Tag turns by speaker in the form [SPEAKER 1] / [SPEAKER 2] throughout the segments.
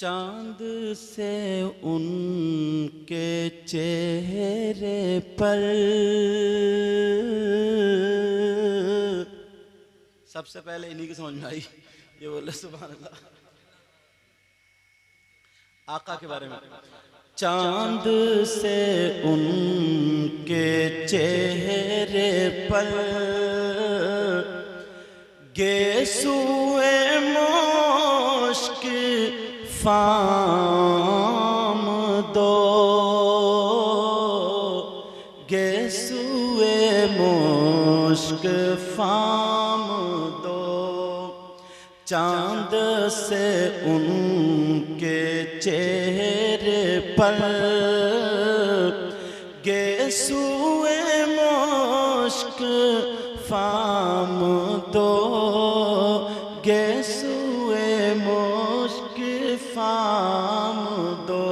[SPEAKER 1] चांद से उनके चेहरे पर सबसे पहले इन्हीं की समझ में आई। ये बोले सुभान अल्लाह आका के बारे में। चांद से उनके चेहरे पर गेसुए मुश्क फाम दो, गेसुए मुश्क फाम दो। चांद से उनके चेहरे पर गेसुए मुश्क फाम दो, गेसुए मुश्क फाम दो।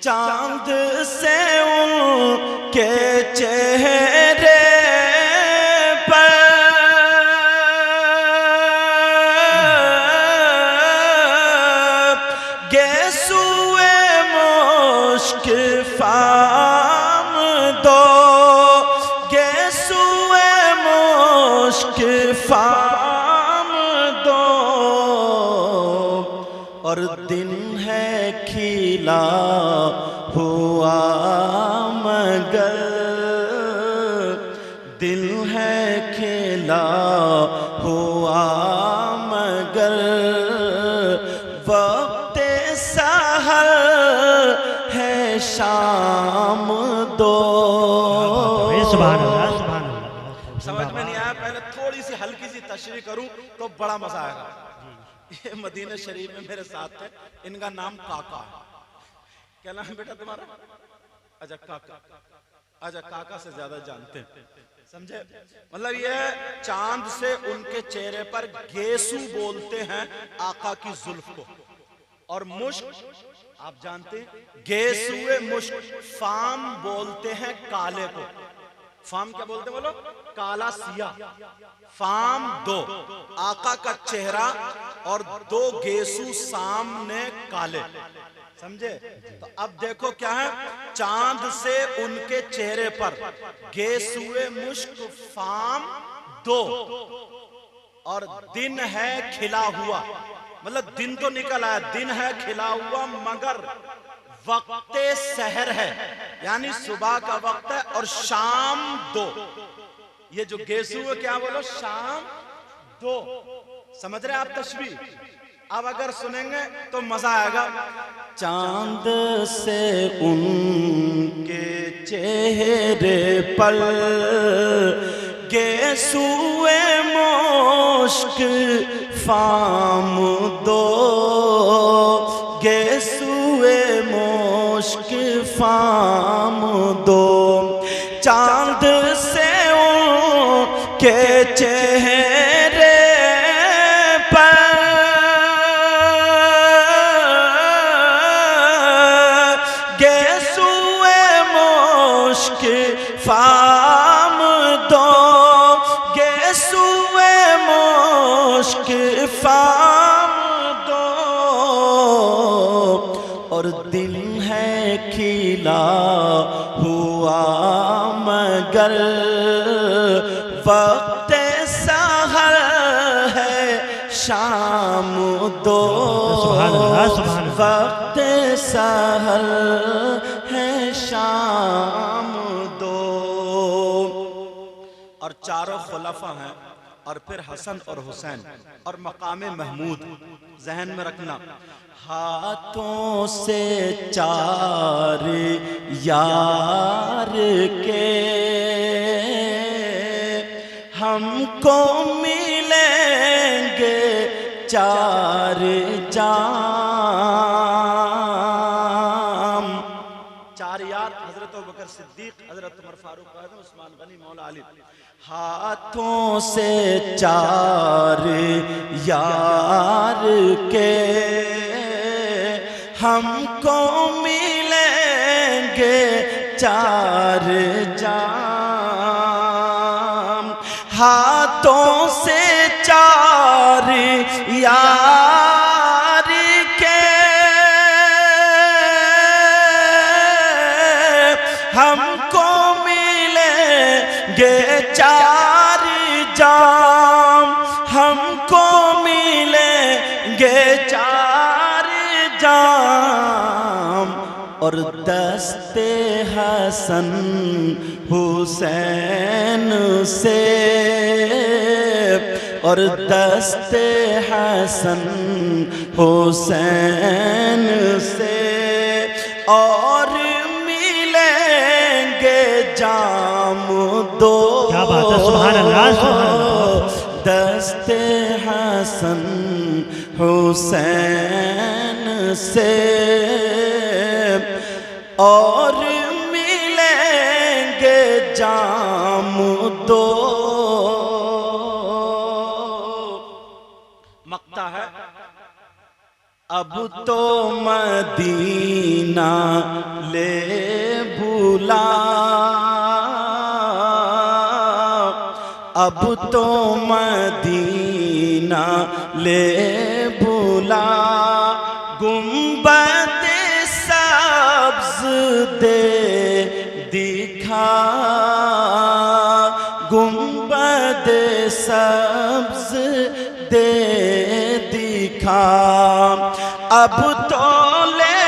[SPEAKER 1] चांद से उनके चेहरे पर गेसुए मुश्क फाम दो, गेसुए मुश्क फाम दो। और दिन है खिला हुआ मगर, दिल है खिला हुआ मगर वक्त सहर है शाम दो।
[SPEAKER 2] सुभान अल्लाह, सुभान अल्लाह।
[SPEAKER 1] समझ में नहीं आया? पहले थोड़ी सी हल्की सी तशरीह करूं तो बड़ा मजा आएगा। ये मदीना शरीफ में मेरे साथ थे, इनका नाम काका है। क्या नाम है बेटा तुम्हारा? अच्छा काका। अच्छा काका से ज्यादा जानते हैं, समझे? मतलब ये चांद से उनके चेहरे पर गेसू बोलते हैं आका की जुल्फ को, और मुश्क आप जानते हैं गेसुए मुश्क फाम बोलते हैं काले को। फाम क्या बोलते बोलो? काला सिया। फाम दो, आका का चेहरा और दो गेसू सामने काले, समझे? तो अब देखो क्या है, चांद से उनके चेहरे पर गेसुए मुश्क फाम दो, और दिन है खिला हुआ। मतलब दिन तो निकल आया, दिन है खिला हुआ मगर वक्ते सहर है, यानी सुबह का वक्त है, और शाम दो। ये जो गेसू है क्या बोलो? शाम दो। समझ रहे आप तशबीह? अब अगर सुनेंगे तो मजा आएगा। चांद से उनके चेहरे पर गेसुए मुश्क फाम दो, गेसुए मुश्क फाम दो। चांद से उनके चेहरे पर गेसुए मुश्क फाम दो, गेसुए मुश्क फाम दो। और दिल है खिला हुआ मगर वक्त सहर है शाम दो, वक्त सहर है शाम दो। और चारों खुलफा हैं, और फिर हसन और हुसैन और मकामे महमूद जहन में रखना। हाथों से चार यार के हमको मिलेंगे चार जाम। चार यार हजरत अबू बकर सिद्दीक, हजरत उमर फारूक आजम, उस्मान गनी, मौला अली। हाथों से चार यार के हमको मिलेंगे चार जाम। हाथों से चार यार के चार जाम और दस्ते हसन हुसैन से, और दस्ते हसन हुसैन से, और मिलेंगे जाम दो।
[SPEAKER 2] क्या बात है, सुभान अल्लाह, सुभान अल्लाह।
[SPEAKER 1] दस्ते हसन हुसैन से, और मिलेंगे जाम दो। मक्ता है अब तो मदीना ले बुला, अब तो मदीना ले बुला, गुंबद सब्ज़ दे दिखा, गुंबद सब्ज़ दे दिखा। अब तो ले,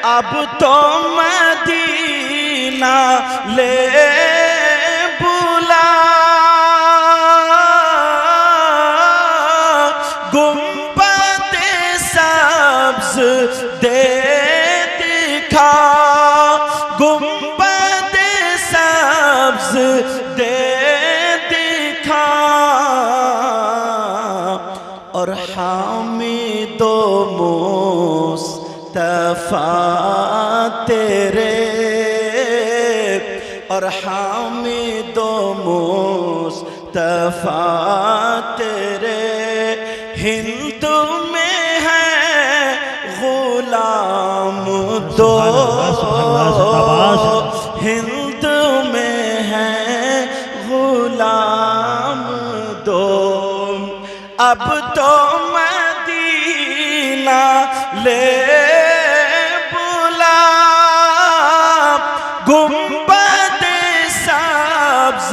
[SPEAKER 1] अब तो मदीना ले बुला, गुंबद सब्ज़ दे दिखा, गुंबद सब्ज़ दे दिखा। और हामिदो मुस्तफ़ा तेरे, और हामिदो मुस्तफ़ा तेरे, हिंद में है गुलाम दो, हिंद में है गुलाम दो। अब तो मदीना ले बुला, गुंबद सब्ज़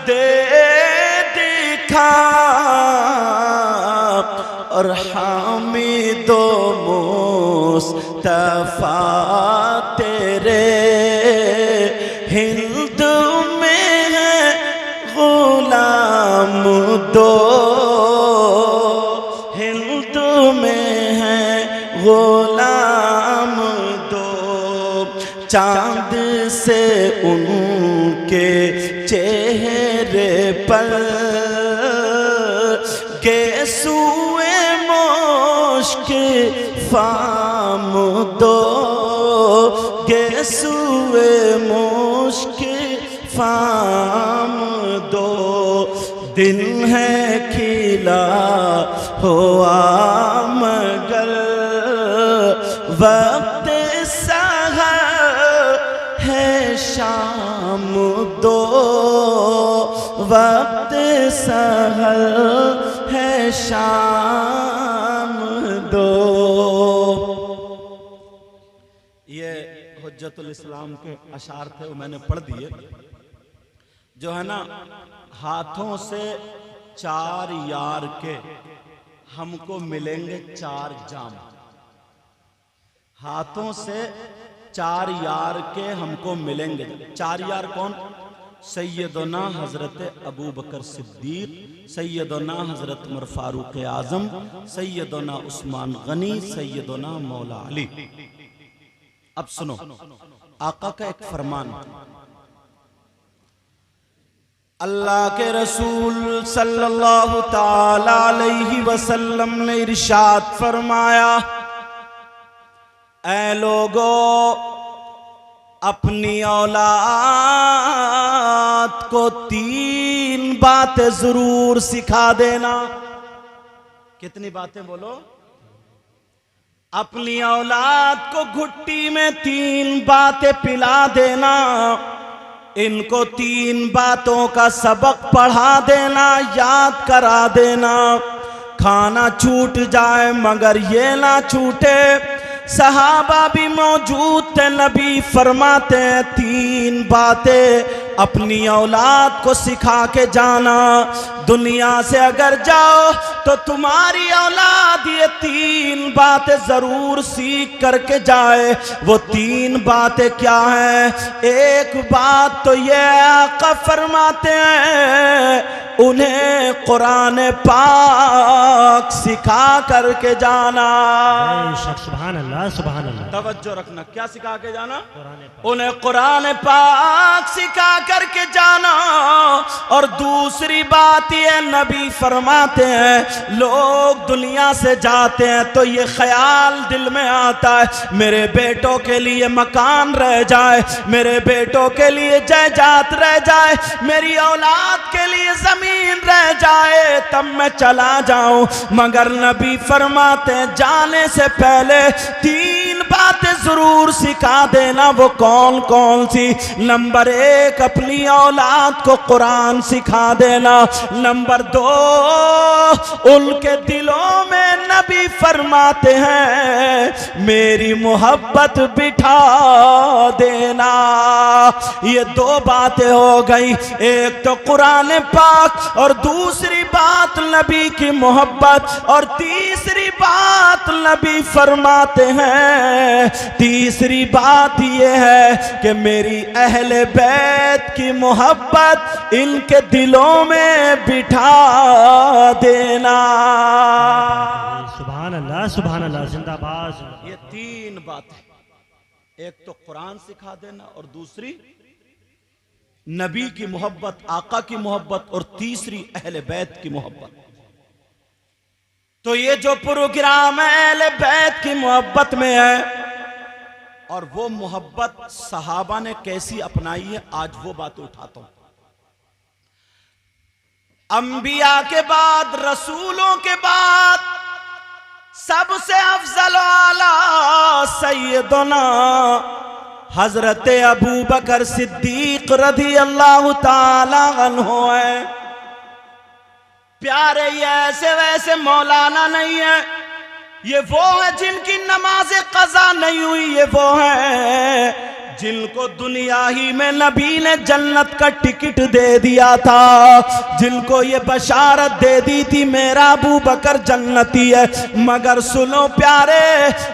[SPEAKER 1] दे दिखा, और हामिदो मुस्तफ़ा तेरे, हिंद में है गुलाम दो, हिंद में है गुलाम दो। चांद से उनके चेहरे पर गेसुए मुश्क फाम दो, गेसुए मुश्क फाम दो। दिन है खिला हुआ मगर वक्त सहर है शाम दो, वक्त सहर है शाम दो। ये हुज्जतुल इस्लाम के अशार थे, वो मैंने पढ़ दिए। जो है ना, हाथों से चार यार के हमको मिलेंगे चार जाम, हाथों से चार यार के हमको मिलेंगे। चार यार कौन? सैयदना हजरत अबू बकर सिद्दीक, सैयदना हजरत उमर फारूक आजम, सैयदना उस्मान गनी, सैयदना मौला अली। अब सुनो आका का एक फरमान। अल्लाह के रसूल सल्लल्लाहु ताला अलैहि वसल्लम ने इरशाद फरमाया, ऐ लोगो अपनी औलाद को तीन बातें जरूर सिखा देना। कितनी बातें बोलो? अपनी औलाद को घुट्टी में तीन बातें पिला देना, इनको तीन बातों का सबक पढ़ा देना, याद करा देना। खाना छूट जाए मगर ये ना छूटे। सहाबा भी मौजूद थे, नबी फरमाते हैं तीन बातें अपनी औलाद को सिखा के जाना, दुनिया से अगर जाओ तो तुम्हारी औलाद ये 3 बातें जरूर सीख करके जाए। वो 3 बातें क्या हैं? एक बात तो ये आका फरमाते हैं उन्हें कुरान पाक सिखा करके जाना।
[SPEAKER 2] सुभान अल्लाह, सुभान अल्लाह।
[SPEAKER 1] तवज्जो रखना, क्या सिखा के जाना?
[SPEAKER 2] कुरान पाक।
[SPEAKER 1] उन्हें कुरान पाक सिखा करके जाना। और दूसरी बात ये नबी फरमाते हैं लोग दुनिया से जाते हैं तो ये ख्याल दिल में आता है मेरे बेटों के लिए मकान रह जाए, मेरे बेटों के लिए जायदाद रह जाए, मेरी औलाद के लिए जमीन रह जाए, तब मैं चला जाऊं। मगर नबी फरमाते हैं जाने से पहले 3 बातें जरूर सिखा देना। वो कौन कौन सी? नंबर 1 अपनी औलाद को कुरान सिखा देना। नंबर 2 उनके दिलों में नबी फरमाते हैं मेरी मोहब्बत बिठा देना। ये 2 बातें हो गई, एक तो कुरान पाक और दूसरी बात नबी की मोहब्बत। और तीसरी बात नबी फरमाते हैं, तीसरी बात ये है कि मेरी अहले बैत की मोहब्बत इनके दिलों में बिठा देना।
[SPEAKER 2] सुभान अल्लाह, सुभान अल्लाह, जिंदाबाद।
[SPEAKER 1] ये 3 बातें, एक तो कुरान सिखा देना और दूसरी नबी की मोहब्बत, आका की मोहब्बत और तीसरी अहले बैत की मोहब्बत। तो ये जो प्रोग्राम है अहले बैत की मोहब्बत में है और वो मोहब्बत सहाबा ने कैसी अपनाई है, आज वो बात उठाता हूं। अंबिया के बाद, रसूलों के बाद सबसे अफजल आला सैयदना हजरत अबू बकर सिद्दीक रज़ी अल्लाह ताला अन्हु है। प्यारे ये ऐसे वैसे मौलाना नहीं है, ये वो है जिनकी नमाज कज़ा नहीं हुई, ये वो है जिनको दुनिया ही में नबी ने जन्नत का टिकट दे दिया था, जिनको ये बशारत दे दी थी मेरा अबू बकर जन्नती है। मगर सुनो प्यारे,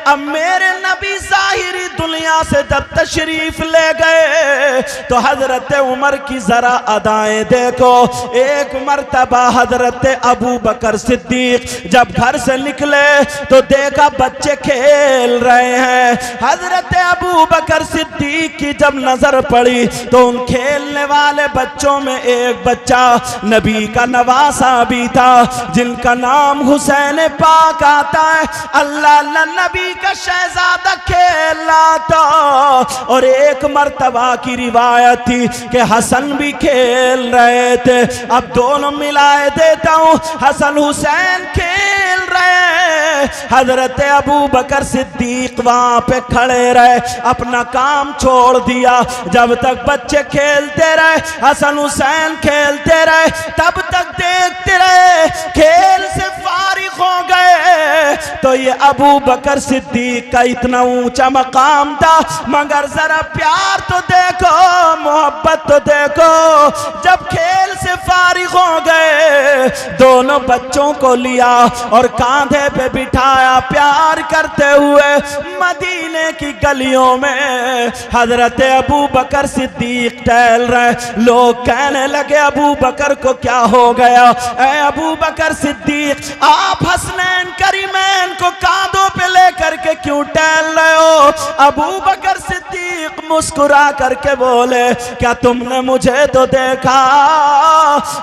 [SPEAKER 1] अब मेरे नबी ज़ाहिरी दुनिया से जब तशरीफ ले गए तो हजरत उमर की जरा अदाएं देखो। एक मर्तबा हजरत अबू बकर सिद्दीक जब घर से निकले तो देखा बच्चे खेल रहे हैं। हजरत अबू बकर सिद्दीक की जब नजर पड़ी तो उन खेलने वाले बच्चों में एक बच्चा नबी का नवासा भी था जिनका नाम हुसैन पाक आता है। अल्लाह अल्लाह नबी का शहजादा खेल रहा था। और एक मर्तबा की रिवायत थी कि हसन भी खेल रहे थे। अब दोनों मिलाए देता हूं, हसन हुसैन खेल रहे, हजरत अबू बकर सिद्दीक वहां पे खड़े रहे, अपना काम छोड़ दिया। जब तक बच्चे खेलते रहे, हसन हुसैन खेलते रहे, तब तक देखते रहे। खेल से फारिग हो गए तो ये अबू बकर सिद्दीक का इतना ऊंचा मकाम था, मगर जरा प्यार तो देखो, मोहब्बत तो देखो। जब खेल से फारिग हो गए दोनों बच्चों को लिया और कांधे पे बिठाया, प्यार करते हुए मदीने की गलियों में हजरत अबू बकर सिद्दीक टहल रहे। लोग कहने लगे अबू बकर को क्या हो गया? ऐ अबू बकर सिद्दीक, आप हसनैन करीमैन को कांधों पे लेकर के क्यों टहल रहे हो? अबू बकर सिद्दीक मुस्कुरा करके बोले, क्या तुमने मुझे तो देखा,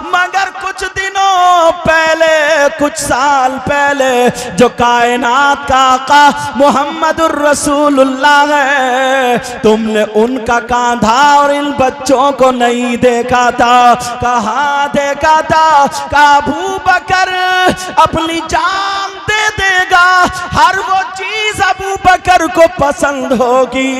[SPEAKER 1] मगर कुछ दिनों पहले, कुछ साल पहले जो कायनात का आका मुहम्मदुर रसूलुल्लाह है, तुमने उनका कांधा और इन बच्चों को नहीं देखा था। कहाँ देखा था? कहा अबू बकर अपनी जान दे देगा, हर वो चीज अबू बकर को पसंद होगी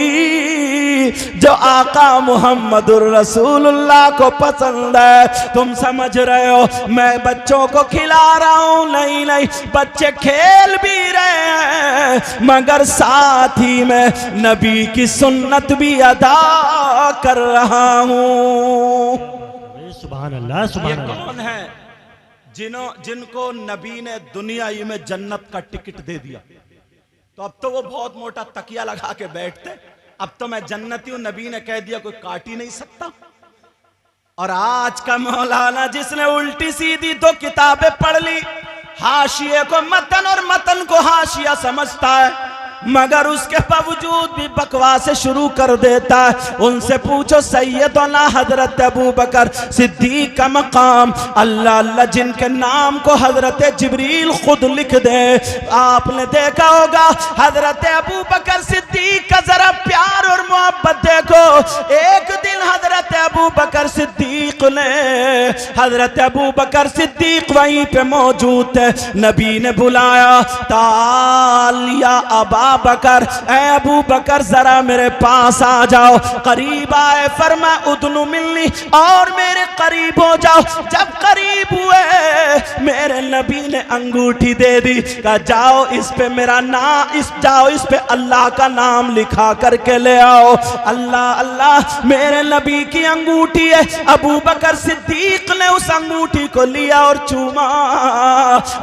[SPEAKER 1] जो आका मुहम्मदुर रसूलुल्लाह को पसंद है। तुम समझ रहे हो, मैं बच्चों को खिला रहा हूं, नहीं नहीं बच्चे खेल भी रहे हैं मगर साथ ही मैं नबी की सुन्नत भी अदा कर रहा हूं।
[SPEAKER 2] सुभान अल्लाह सुभान
[SPEAKER 1] ये
[SPEAKER 2] अल्लाह।
[SPEAKER 1] कौन है जिनको नबी ने दुनिया ही में जन्नत का टिकट दे दिया? तो अब तो वो बहुत मोटा तकिया लगा के बैठते, अब तो मैं जन्नती हूं, नबी ने कह दिया कोई काट ही नहीं सकता। और आज का मौलाना जिसने उल्टी सीधी दो किताबें पढ़ ली, हाशिए को मतन और मतन को हाशिया समझता है, मगर उसके बावजूद भी बकवास शुरू कर देता है। उनसे पूछो सैयदना हजरत अबू बकर सिद्दीक का मकाम, अल्लाह अल्लाह जिनके नाम को हजरत जिब्रील खुद लिख दे। आपने देखा होगा हजरत अबू बकर सिद्दीक का जरा प्यार और मोहब्बत देखो। एक दिन हजरत अबू बकर सिद्दीक ने, हजरत अबू बकर सिद्दीक वहीं पे मौजूद थे, नबी ने बुलाया, ताल या अबा बकर, ऐ अबू बकर जरा मेरे पास आ जाओ। करीब आए, फरमा उदनु मिलनी, और मेरे करीब हो जाओ। जब करीब हुए मेरे नबी ने अंगूठी दे दी, कहा जाओ इस पे मेरा नाम, जाओ इस पे अल्लाह का नाम लिखा करके ले आओ। अल्लाह अल्लाह मेरे नबी की अंगूठी है। अबू बकर सिद्दीक ने उस अंगूठी को लिया और चूमा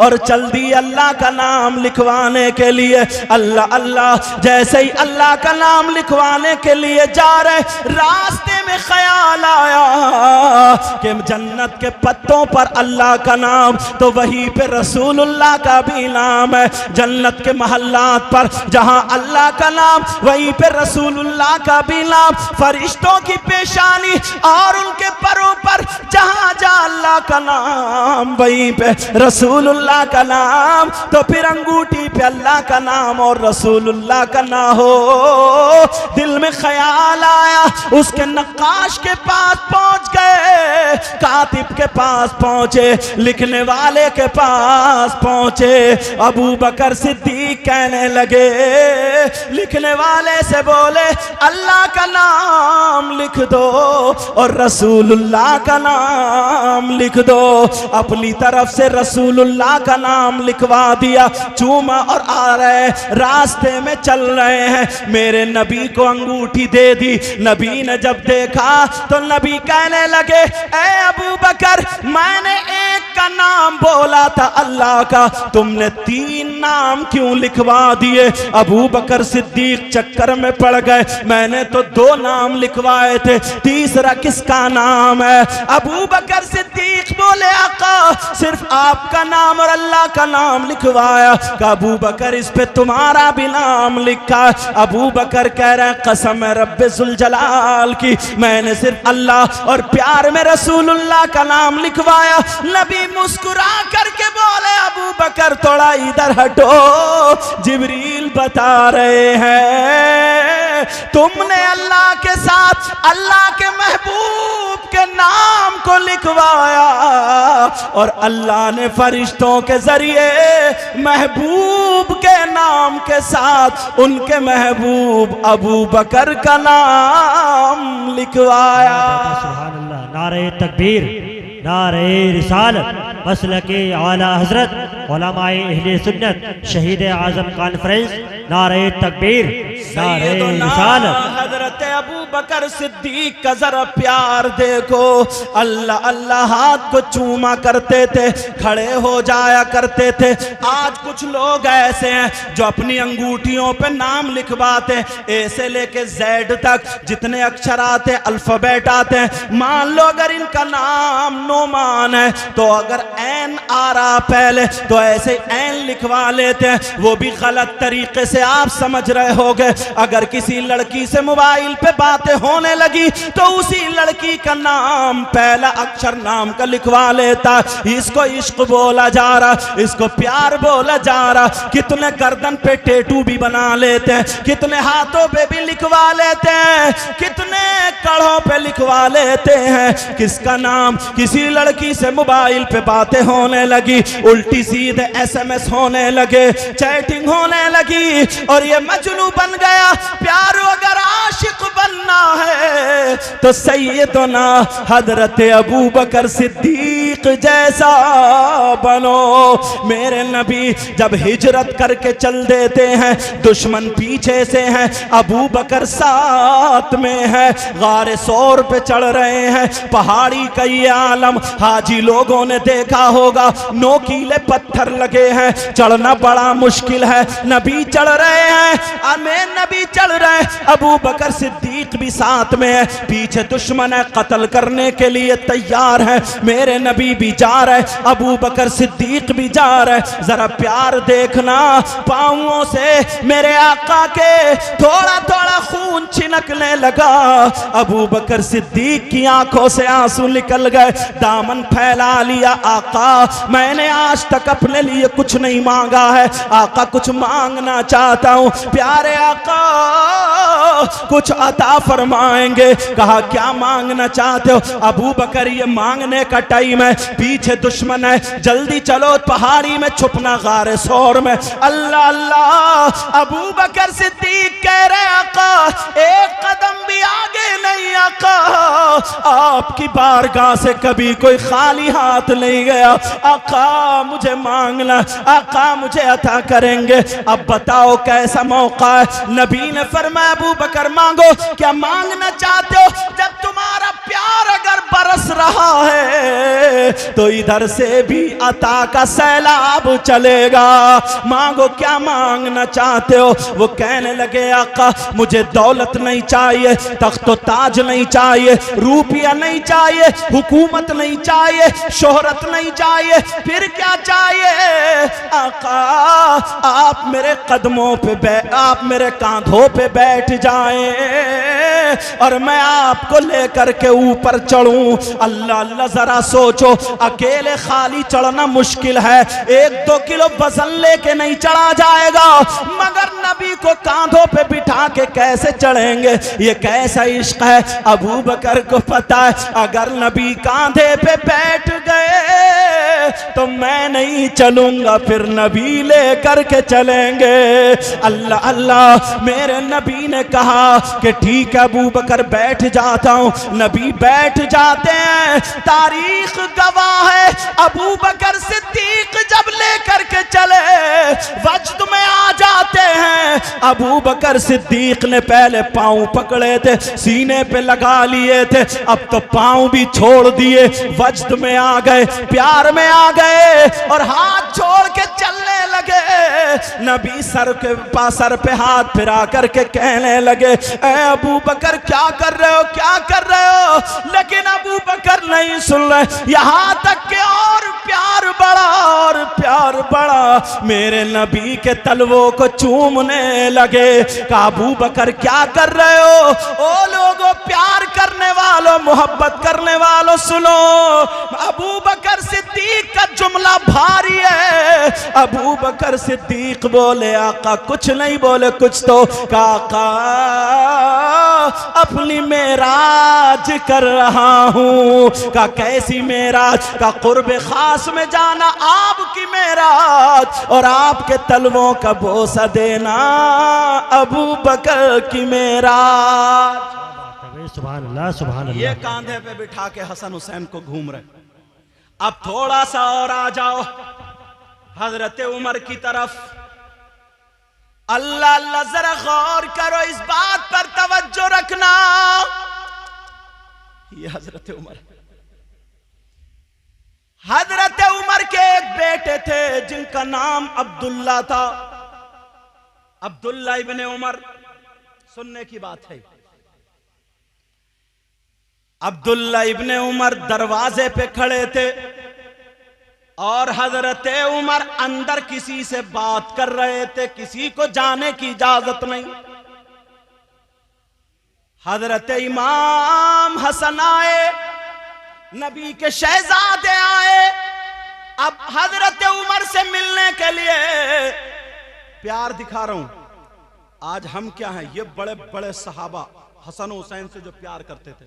[SPEAKER 1] और चल दी अल्लाह का नाम लिखवाने के लिए। अल्लाह अल्लाह जैसे ही अल्लाह का नाम लिखवाने के लिए जा रहे, रास्ते में ख्याल आया कि जन्नत के पत्तों पर अल्लाह का नाम, तो वहीं पे रसूलुल्लाह का भी नाम है। जन्नत के महल्लात पर जहां अल्लाह का नाम, वहीं पे रसूलुल्लाह का भी नाम। फरिश्तों की पेशानी और उनके परों पर जहां जहां अल्लाह का नाम, वहीं पे रसूलुल्लाह का नाम। तो फिर अंगूठी पे अल्लाह का नाम और रसूलुल्लाह का ना हो। दिल में ख्याल आया, उसके नक्काश के पास पहुंच गए, कातिब के पास पहुंचे, लिखने वाले के पास पहुंचे। अबू बकर सिद्दीक कहने लगे, लिखने वाले से बोले अल्लाह का नाम लिख दो और रसूलुल्लाह का नाम लिख दो। अपनी तरफ से रसूलुल्लाह का नाम लिखवा दिया, चूमा और आ रहे, रास्ते में चल रहे हैं, मेरे नबी को अंगूठी दे दी। नबी ने जब देखा तो नबी कहने लगे, ऐ अबू बकर मैंने एक का नाम बोला था अल्लाह का, तुमने 3 नाम क्यों लिखवा दिए? अबू बकर सिद्दीक चक्कर में पड़ गए, मैंने तो 2 नाम लिखवाए थे, तीसरा किसका नाम है? अबू बकर सिद्दीक बोले आका सिर्फ आपका नाम और अल्लाह का नाम लिखवाया। अबू बकर इस पे तुम्हारा भी नाम लिखा। अबू बकर कह रहे हैं कसम है रब्बे जुल जलाल की, मैंने सिर्फ अल्लाह और प्यार में रसूलुल्लाह का नाम लिखवाया। नबी मुस्कुरा करके बोले अबू बकर थोड़ा इधर हटो, जिब्रील बता रहे हैं तुमने अल्लाह के साथ अल्लाह के महबूब के नाम को लिखवाया और अल्लाह ने फरिश्तों के जरिए महबूब के नाम के साथ उनके महबूब अबू बकर का नाम लिखवाया।
[SPEAKER 2] सुभान अल्लाह। नारे तकबीर, नारे रिसालत, मसलके आला हजरत उलमाए अहले सुन्नत, शहीद आजम कॉन्फ्रेंस, नारे तकबीर, नारे रिसालत।
[SPEAKER 1] हजरत अबू बकर सिद्दीक का जरा प्यार देखो, अल्लाह अल्लाह हाथ को चूमा करते थे, खड़े हो जाया करते थे। आज कुछ लोग ऐसे हैं जो अपनी अंगूठियों पे नाम लिखवाते, ए से लेके जेड तक जितने अक्षर आते, अल्फाबेट आते हैं। मान लो अगर इनका नाम नोमान है तो अगर एन आ रहा पहले तो ऐसे एन लिखवा लेते हैं, वो भी गलत तरीके से आप समझ रहे होगे। अगर किसी लड़की से मोबाइल पे बातें होने लगी तो उसी लड़की का नाम पहला अक्षर नाम का लिखवा लेता। इसको इश्क बोला जा रहा, इसको प्यार बोला जा रहा। कितने गर्दन पे टैटू भी बना लेते हैं, कितने हाथों पे भी लिखवा लेते हैं, कितने कड़ों पे लिखवा लेते हैं। किसका नाम? किसी लड़की से मोबाइल पे बातें होने लगी, उल्टी सीधे SMS होने लगे, चैटिंग होने लगी और ये मजनू बन गया। प्यारो अगर आशिक बनना है तो सैयदना हजरत अबू बकर सिद्दीक सिद्दीक जैसा बनो। मेरे नबी जब हिजरत करके चल देते हैं, दुश्मन पीछे से हैं, अबू बकर साथ में है, गारे सौर पे चढ़ रहे हैं, पहाड़ी का ये आलम हाजी लोगों ने देखा होगा, नोकीले पत्थर लगे हैं, चढ़ना बड़ा मुश्किल है। नबी चढ़ रहे हैं, मैं नबी चढ़ रहे हैं, अबू बकर सिद्दीक भी साथ में है, पीछे दुश्मन है, कत्ल करने के लिए तैयार है। मेरे नबी भी जा रहे, अबू बकर सिद्दीक भी जा रहे। जरा प्यार देखना, पांवों से मेरे आका के थोड़ा थोड़ा खून छिनकने लगा। अबू बकर सिद्दीक की आंखों से आंसू निकल गए, दामन फैला लिया। आका मैंने आज तक अपने लिए कुछ नहीं मांगा है, आका कुछ मांगना चाहता हूं। प्यारे आका कुछ अता फरमाएंगे। कहा क्या मांगना चाहते हो? अबू बकर ये मांगने का टाइम है, पीछे दुश्मन है, जल्दी चलो पहाड़ी में छुपना, गारे सौर में। अल्लाह अल्लाह। अबू बकर सिद्दीक कह रहे आका एक कदम भी आगे नहीं, आका आपकी बारगाह से कभी कोई खाली हाथ नहीं गया। आका मुझे मांगना, आका मुझे अता करेंगे। अब बताओ कैसा मौका है? नबी ने फरमाया अबू बकर मांगो। क्या मांगना चाहते हो? जब तुम्हारा प्यार अगर बरस रहा है तो इधर से भी अता का सैलाब चलेगा। मांगो क्या मांगना चाहते हो? वो कहने लगे आका मुझे दौलत नहीं चाहिए, तख्तो ताज नहीं चाहिए, रुपया नहीं चाहिए, हुकूमत नहीं चाहिए, शोहरत नहीं चाहिए, फिर क्या चाहिए? आका आप मेरे कदमों पे आप मेरे कांधों पे बैठ जाएं और मैं आपको लेकर के ऊपर चढ़ूं। अल्लाह अल्लाह। जरा सोचो, अकेले खाली चढ़ना मुश्किल है, 1-2 किलो वजन लेके नहीं चढ़ा जाएगा, मगर नबी को कांधों पे बिठा के कैसे चढ़ेंगे? ये कैसा इश्क है? अबू बकर को पता है अगर नबी कांधे पे बैठ गए तो मैं नहीं चलूंगा, फिर नबी लेकर के चलेंगे। अल्लाह अल्लाह। मेरे नबी ने कहा कि ठीक है अबू बकर बैठ जाता हूं। नबी बैठ जाते हैं। तारीख गवाह है अबू बकर सिद्दीक जब लेकर के चले वजद में आ जाते हैं। अबू बकर सिद्दीक ने पहले पांव पकड़े थे, सीने पे लगा लिए थे, अब तो पांव भी छोड़ दिए, वजद में आ गए, प्यार में आ गए और हाथ छोड़ के चलने लगे। नबी सर पे हाथ फिरा करके कहने लगे ए अबू बकर क्या कर रहे हो, क्या कर रहे हो? लेकिन अबू बकर नहीं सुन रहे, यहां तक के और प्यार बढ़ा और प्यार बढ़ा। मेरे नबी के तलवों को चूमने लगे। अबू बकर क्या कर रहे हो? ओ लोगों, प्यार करने वालों, मोहब्बत करने वालों सुनो, अबू बकर सिद्दीक का जुमला भारी है। अबू बकर सिद्दीक बोले आका कुछ नहीं बोले, कुछ तो काका अपनी मेराज कर रहा हूं। का कैसी मेराज? का कुर्बे खास में जाना, आपकी मेराज और आपके तलवों का बोसा देना, अबू बकर की मेराज।
[SPEAKER 2] सुभान अल्लाह, सुभान अल्लाह।
[SPEAKER 1] ये कांधे पे बिठा के हसन हुसैन को घूम रहे। अब थोड़ा सा और आ जाओ हजरत उमर की तरफ। अल्लाह अल्लाह। जरा गौर करो, इस बात पर तवज्जो रखना। ये हजरत उमर, हजरत उमर के एक बेटे थे जिनका नाम अब्दुल्ला था। अब्दुल्ला इब्ने उमर, सुनने की बात है। अब्दुल्ला इब्ने उमर दरवाजे पे खड़े थे और हजरत उमर अंदर किसी से बात कर रहे थे, किसी को जाने की इजाजत नहीं। हजरत इमाम हसन आए, नबी के शहजादे आए। अब हजरत उमर से मिलने के लिए प्यार दिखा रहा हूं। आज हम क्या हैं? ये बड़े बड़े सहाबा हसन हुसैन से जो प्यार करते थे,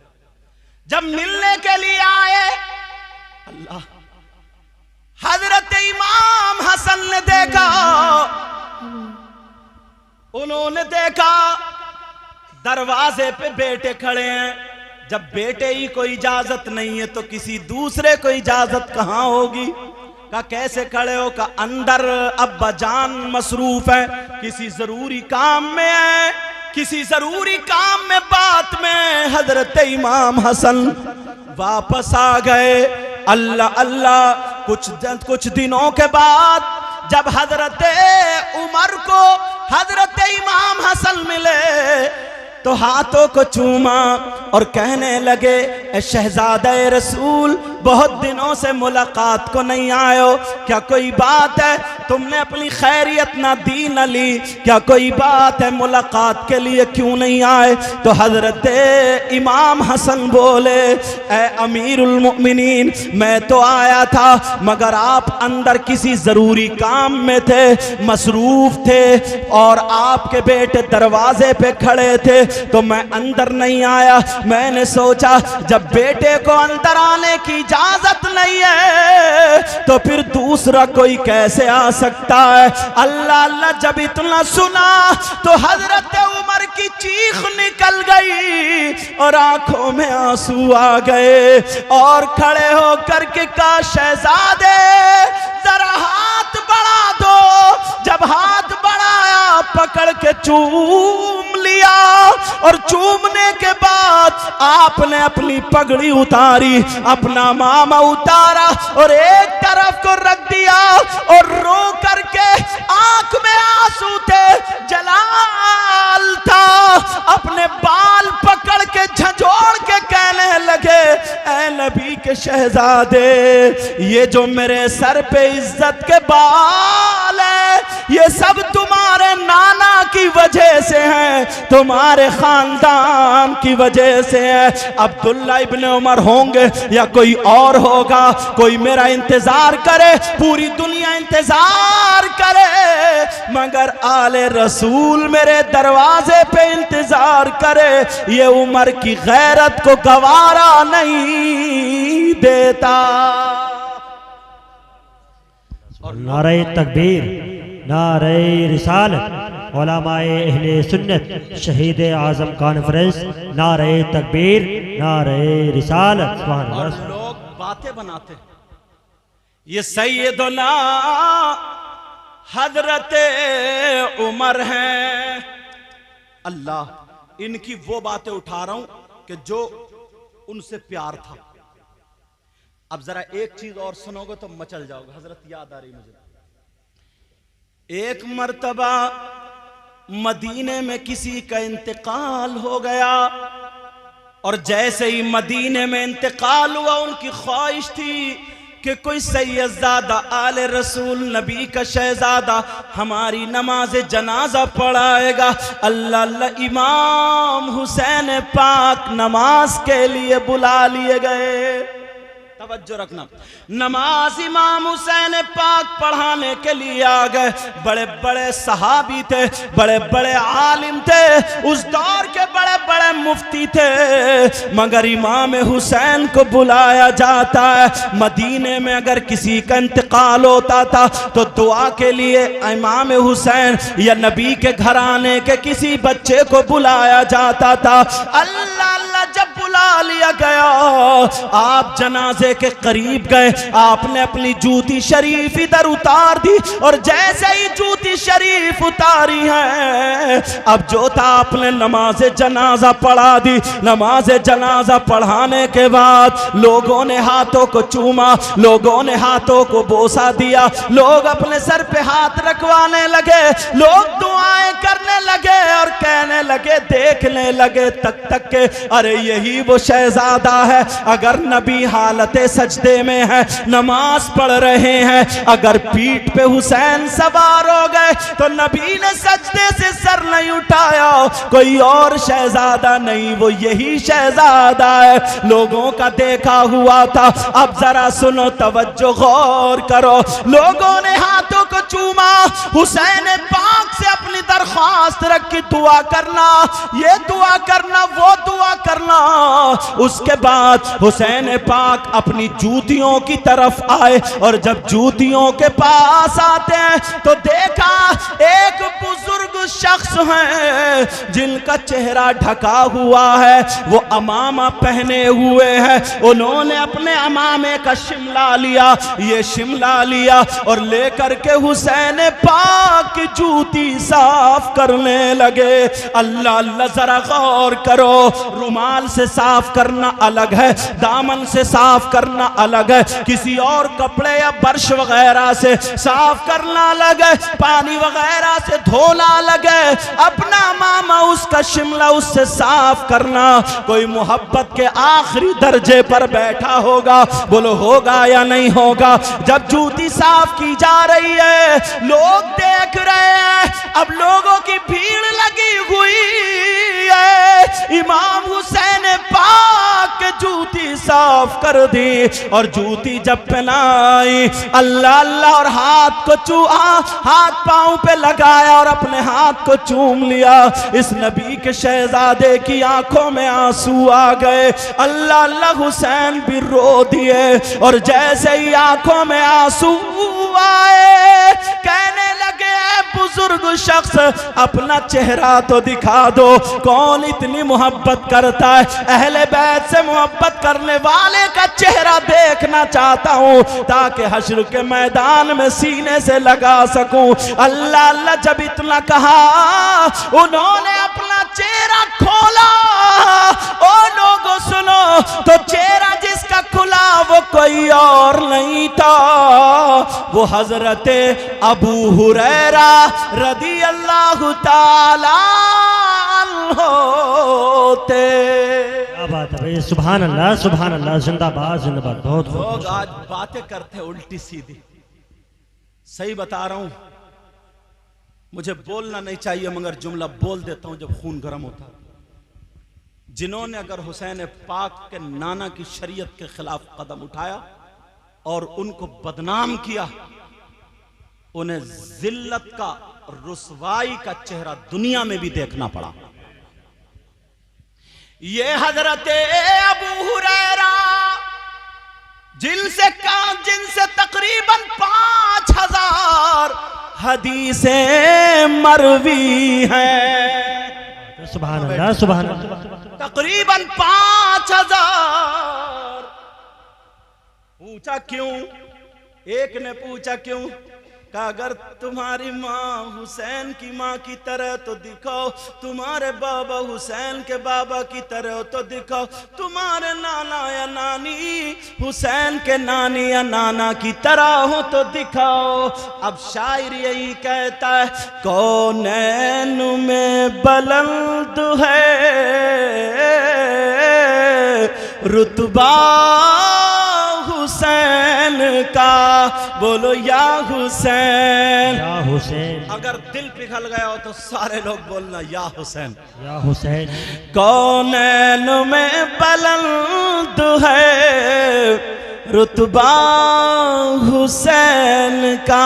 [SPEAKER 1] जब मिलने के लिए आए, अल्लाह, हजरत इमाम हसन ने देखा, उन्होंने देखा दरवाजे पे बेटे खड़े हैं, जब बेटे ही को इजाजत नहीं है तो किसी दूसरे को इजाजत कहां होगी। का कैसे खड़े हो? का अंदर अब्बा जान मसरूफ है, किसी जरूरी काम में है, किसी जरूरी काम में बात में हजरत इमाम हसन वापस आ गए। अल्लाह अल्लाह कुछ दिनों के बाद जब हजरत उमर को हजरत इमाम हसन मिले तो हाथों को चूमा और कहने लगे, ए शहजादे रसूल, बहुत दिनों से मुलाकात को नहीं आए हो, क्या कोई बात है? तुमने अपनी खैरियत ना दी न ली, क्या कोई बात है? मुलाकात के लिए क्यों नहीं आए? तो हजरत इमाम हसन बोले, ए अमीरुल मोमिनीन, मैं तो आया था मगर आप अंदर किसी जरूरी काम में थे, मसरूफ थे और आपके बेटे दरवाजे पे खड़े थे तो मैं अंदर नहीं आया। मैंने सोचा जब बेटे को अंदर आने की इजाजत नहीं है तो फिर दूसरा कोई कैसे आ सकता है। अल्लाह अल्लाह जब इतना सुना तो हजरत उमर की चीख निकल गई और आंखों में आंसू आ गए और खड़े होकर के कहा, शहजादे जरा हाथ बढ़ा दो। जब हाथ बढ़ाया पकड़ के चूम लिया और चूमने के बाद आपने अपनी पगड़ी उतारी, अपना मामा उतारा और एक तरफ को रख दिया और रो करके आंख में आंसू थे, जलाल था, अपने बाल पकड़ के झंझोड़ के कहने लगे, ऐ नबी के शहजादे, ये जो मेरे सर पे इज्जत के बाल है ये सब तुम्हारे नाना की वजह से है, तुम्हारे खानदान की वजह से है। अब्दुल्ला इब्ने उमर होंगे या कोई और होगा, कोई मेरा इंतजार करे, पूरी दुनिया इंतजार करे, मगर आले रसूल मेरे दरवाजे पे इंतजार करे, ये उमर की गैरत को गवारा नहीं देता।
[SPEAKER 2] नारे तकबीर, नारे रिसालत, उलमाए अहले सुन्नत शहीद आजम कॉन्फ्रेंस, नारे तकबीर, नारे रिसालत। सुभान
[SPEAKER 1] और
[SPEAKER 2] अल्लाह।
[SPEAKER 1] लोग बातें बनाते, ये सैयदना हजरत उमर हैं। अल्लाह, इनकी वो बातें उठा रहा हूं कि जो उनसे प्यार था। अब जरा एक चीज और सुनोगे तो मचल जाओगे। हजरत याद आ रही मुझे, एक मर्तबा मदीने में किसी का इंतकाल हो गया और जैसे ही मदीने में इंतकाल हुआ उनकी ख्वाहिश थी कि कोई सैयदजादा आले रसूल नबी का शहजादा हमारी नमाज जनाजा पढ़ाएगा। अल्लाह अल्लाह, इमाम हुसैन पाक नमाज के लिए बुला लिए गए। तवज्जो रखना, नमाज इमाम हुसैन पाक पढ़ाने के लिए आ गए। बड़े बड़े सहाबी थे, बड़े बड़े आलिम थे, उस दौर के बड़े बड़े मुफ्ती थे, मगर इमाम हुसैन को बुलाया जाता है। मदीने में अगर किसी का इंतकाल होता था तो दुआ के लिए इमाम हुसैन या नबी के घराने के किसी बच्चे को बुलाया जाता था। अल्लाह अल्लाह, जब बुला लिया गया, आप जनाजे के करीब गए, आपने अपनी जूती शरीफ इधर उतार दी और जैसे ही जूती शरीफ उतारी है, अब जो था आपने नमाज जनाजा पढ़ा दी। नमाज जनाजा पढ़ाने के बाद लोगों ने हाथों को चूमा, लोगों ने हाथों को बोसा दिया, लोग अपने सर पे हाथ रखवाने लगे, लोग दुआएं करने लगे और कहने लगे, देखने लगे तक तक के, अरे यही वो शहजादा है। अगर नबी हालत सजदे में है, नमाज पढ़ रहे हैं, अगर पीठ पे हुसैन सवार हो गए तो नबी ने सजदे से सर नहीं उठाया, कोई और शहजादा नहीं, वो यही शहजादा है, लोगों का देखा हुआ था। अब जरा सुनो, तवज्जो गौर करो, लोगों ने हाथों को चूमा, हुसैन पाक से अपनी दरख्वास्त रखी, दुआ करना, ये दुआ करना, वो दुआ करना। उसके बाद हुसैन पाक अपनी जूतियों की तरफ आए और जब जूतियों के पास आते हैं तो देखा एक बुजुर्ग शख्स है, जिनका चेहरा ढका हुआ है, वो अमामा पहने हुए हैं। उन्होंने अपने अमामे का शिमला लिया, ये शिमला लिया और लेकर के हुसैन पाक की जूती साफ करने लगे। अल्लाह अल्लाह, जरा गौर करो, रुमाल से साफ करना अलग है, दामन से साफ करना अलग है, किसी और कपड़े या बर्श वगैरह से साफ करना अलग है, पानी वगैरह से धोना अलग है। अपना मामा उसका शिमला उससे साफ करना। कोई मोहब्बत के आखिरी दर्जे पर बैठा होगा, बोलो होगा या नहीं होगा। जब जूती साफ की जा रही है, लोग देख रहे हैं, अब लोगों की भीड़ लगी हुई है। इमाम हुसैन पाक जूती साफ कर दी और जूती जब पहनाई, अल्लाह अल्लाह, और हाथ को हाथ पांव पे लगाया और अपने हाथ को चूम लिया। इस नबी के शहजादे की आंखों में आंसू आ गए। अल्लाह अल्लाह, हुसैन भी रो दिए और जैसे ही आंखों में आंसू आए, कहने लगे बुजुर्ग शख्स, अपना चेहरा तो दिखा दो, कौन इतनी मोहब्बत करता है। अहले बैत से मोहब्बत करने वाले का चेहरा देखना चाहता हूं ताकि हश्र के मैदान में सीने से लगा सकूं। अल्लाह अल्लाह, जब इतना कहा, उन्होंने अपना चेहरा खोला। ओ लोगों सुनो, तो चेहरा जिसका खुला वो कोई और नहीं था, वो हजरते अबू हुरैरा रदी अल्लाह ताला होते।
[SPEAKER 2] क्या बात है भाई, सुभान अल्लाह सुभान अल्लाह, जिंदाबाद जिंदाबाद। बहुत
[SPEAKER 1] लोग आज बातें करते हैं उल्टी सीधी। सही बता रहा हूं, मुझे बोलना नहीं चाहिए मगर जुमला बोल देता हूं जब खून गर्म होता। जिन्होंने अगर हुसैन पाक के नाना की शरीयत के खिलाफ कदम उठाया और उनको बदनाम किया, उन्हें जिल्लत का, रुसवाई का चेहरा दुनिया में भी देखना पड़ा। ये हजरत अबू हुरैरा जिनसे तकरीबन 5000 हदीसें मरवी हैं।
[SPEAKER 2] सुभान अल्लाह सुभान अल्लाह।
[SPEAKER 1] तकरीबन 5000। पूछा क्यों? एक ने पूछा क्यों? कहा अगर तुम्हारी माँ हुसैन की माँ की तरह तो दिखाओ, तुम्हारे बाबा हुसैन के बाबा की तरह तो दिखाओ, तुम्हारे नाना या नानी हुसैन के नानी या नाना की तरह हो तो दिखाओ। अब शायर यही कहता है, कौनैन में बुलंद है रुतबा हुसैन का, बोलो या हुसैन।
[SPEAKER 2] या हुसैन।
[SPEAKER 1] अगर दिल पिघल गया हो तो सारे लोग बोलना या हुसैन।
[SPEAKER 2] या हुसैन।
[SPEAKER 1] कौनैन में बुलंद है रुतबा हुसैन का,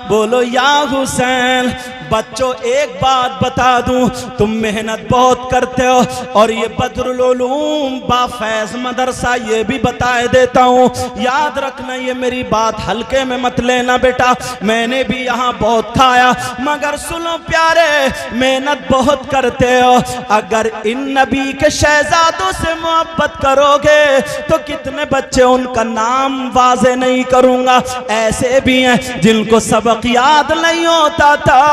[SPEAKER 1] बोलो या हुसैन। बच्चों एक बात बता दूं, तुम मेहनत बहुत करते हो और ये बदरुल उलूम बाफैज मदरसा ये भी बताए देता हूँ, याद रखना, ये मेरी बात हल्के में मत लेना बेटा। मैंने भी यहाँ बहुत खाया, मगर सुनो प्यारे, मेहनत बहुत करते हो। अगर इन नबी के शहजादों से मोहब्बत करोगे तो कितने बच्चे, उनका नाम वाजे नहीं करूंगा, ऐसे भी हैं जिनको सबक याद नहीं होता था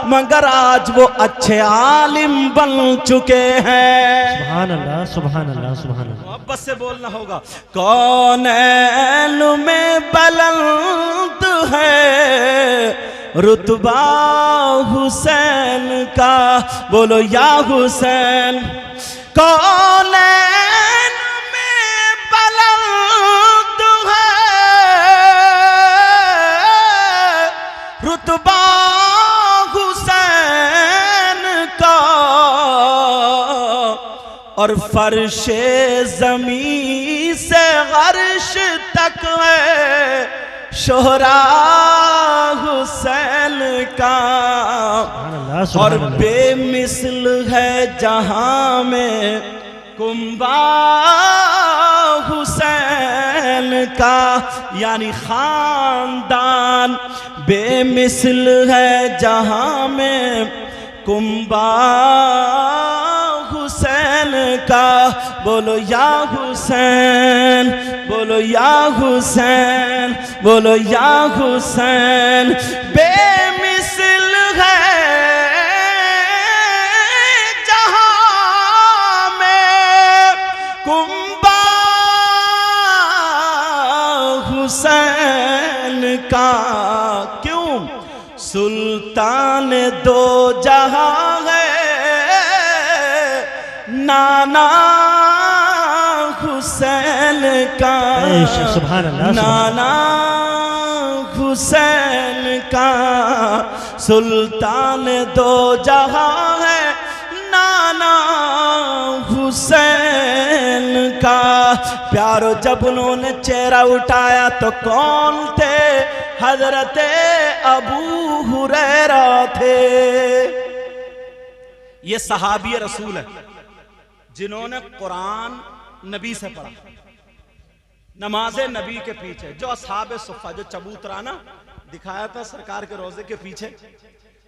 [SPEAKER 1] मगर आज वो अच्छे आलिम बन चुके हैं।
[SPEAKER 2] सुभान अल्लाह सुभान अल्लाह सुभान अल्लाह।
[SPEAKER 1] मोहब्बत से बोलना होगा। कौनैन में बुलंद है रुतबा हुसैन का, बोलो या हुसैन। कौनैन में बुलंद है रुतबा और फर्शे ज़मीं से अर्श तक है शोहरा हुसैन का, और बेमिसल है जहां में कुंबा हुसैन का, यानी खानदान बेमिसल है जहां में कुंबा हुसैन का, बोलो या हुसैन, बोलो या हुसैन, बोलो या हुसैन। बेमिसल है जहां में कुंबा हुसैन का, क्यों सुल्तान दो जहां है नाना हुसैन का,
[SPEAKER 2] सुभान अल्लाह,
[SPEAKER 1] नाना हुसैन का, सुल्तान दो जहां है नाना हुसैन का। प्यारो जब उन्होंने चेहरा उठाया तो कौन थे? हजरत अबू हुरैरा थे। ये सहाबी रसूल है जिन्होंने कुरान नबी से पढ़ा, नमाज़े नबी के पीछे। जो असहाबे सुफ़ा, जो चबूतराना दिखाया था सरकार के रोजे के पीछे,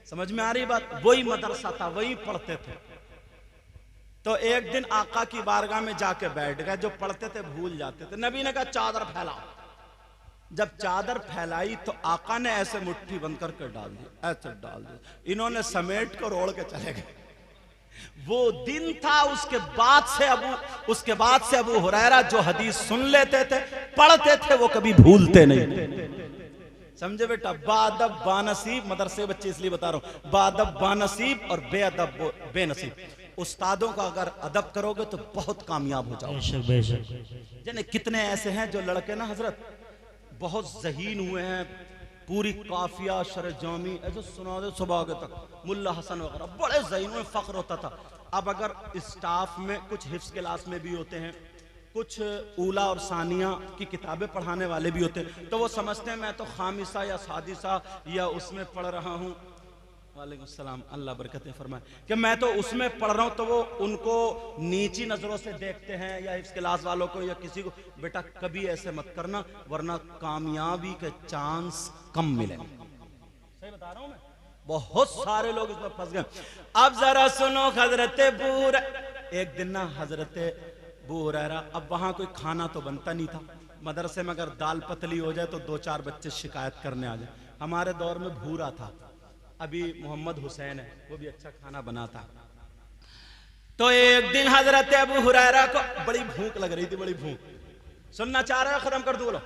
[SPEAKER 1] समझ में आ रही बात? वही मदरसा था, वही पढ़ते थे। तो एक दिन आका की बारगाह में जाके बैठ गए। जो पढ़ते थे भूल जाते थे। नबी ने कहा चादर फैलाओ। जब चादर फैलाई तो आका ने ऐसे मुट्ठी बंद करके डाल दी, ऐसे डाल दी। इन्होंने समेट कर ओढ़ के चले गए। वो दिन था। उसके बाद से अबू हुरैरा जो हदीस सुन लेते थे, पढ़ते थे, वो कभी भूलते नहीं। समझे बेटा? बाअदब बानसीब, मदरसे बच्चे इसलिए बता रहा हूं, बाअदब बानसीब और बेअदब बेनसीब। उस्तादों का अगर अदब करोगे तो बहुत कामयाब हो जाओगे। जाने कितने ऐसे हैं जो लड़के ना हजरत बहुत ज़हीन हुए हैं, पूरी काफिया शर जामी ऐसे सुना दे सुबह के तक, मुल्ला हसन वगैरह बड़े ज़हीन हुए, फ़ख्र होता था। अब अगर स्टाफ में कुछ हिफ्स क्लास में भी होते हैं, कुछ ऊला और सानिया की किताबें पढ़ाने वाले भी होते हैं, तो वो समझते हैं मैं तो खामिसा या सादिसा या उसमें पढ़ रहा हूँ, वालेकुम सलाम, अल्लाह बरकतें फरमाए, कि मैं तो उसमें पढ़ रहा हूँ। तो वो उनको नीची नज़रों से देखते हैं, या इस क्लास वालों को या किसी को। बेटा कभी ऐसे मत करना, वरना कामयाबी के चांस कम मिलेंगे। सही बता रहा हूँ मैं? बहुत सारे लोग इसमें फंस गए। अब जरा सुनो हजरत बूर, एक दिन ना हजरत बू हुरैरा, अब वहां कोई खाना तो बनता नहीं था। मदरसे में अगर दाल पतली हो जाए तो 2-4 बच्चे शिकायत करने आ जाए। हमारे दौर में भूरा था, अभी मोहम्मद हुसैन है, वो भी अच्छा खाना बनाता। तो एक दिन हजरत अबू हुरैरा को बड़ी भूख लग रही थी, बड़ी भूख। सुनना चाह रहे हो? खत्म कर दो बोलो।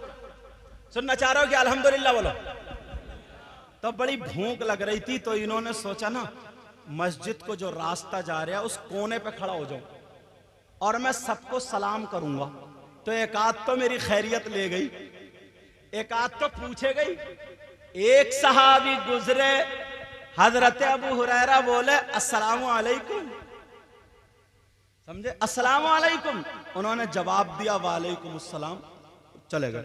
[SPEAKER 1] सुनना चाह रहे हो कि अल्हम्दुलिल्लाह बोलो? तो बड़ी भूख लग रही थी, तो इन्होंने सोचा ना मस्जिद को जो रास्ता जा रहा है उस कोने पे खड़ा हो जाऊं और मैं सबको सलाम करूंगा। तो एक आध तो मेरी खैरियत ले गई, एक आध तो पूछे गई। एक सहाबी गुजरे, हजरत अबू हुरैरा बोले अस्सलामु अलैकुम, समझे? अस्सलामु अलैकुम। उन्होंने जवाब दिया वालेकुम अस्सलाम, चले गए।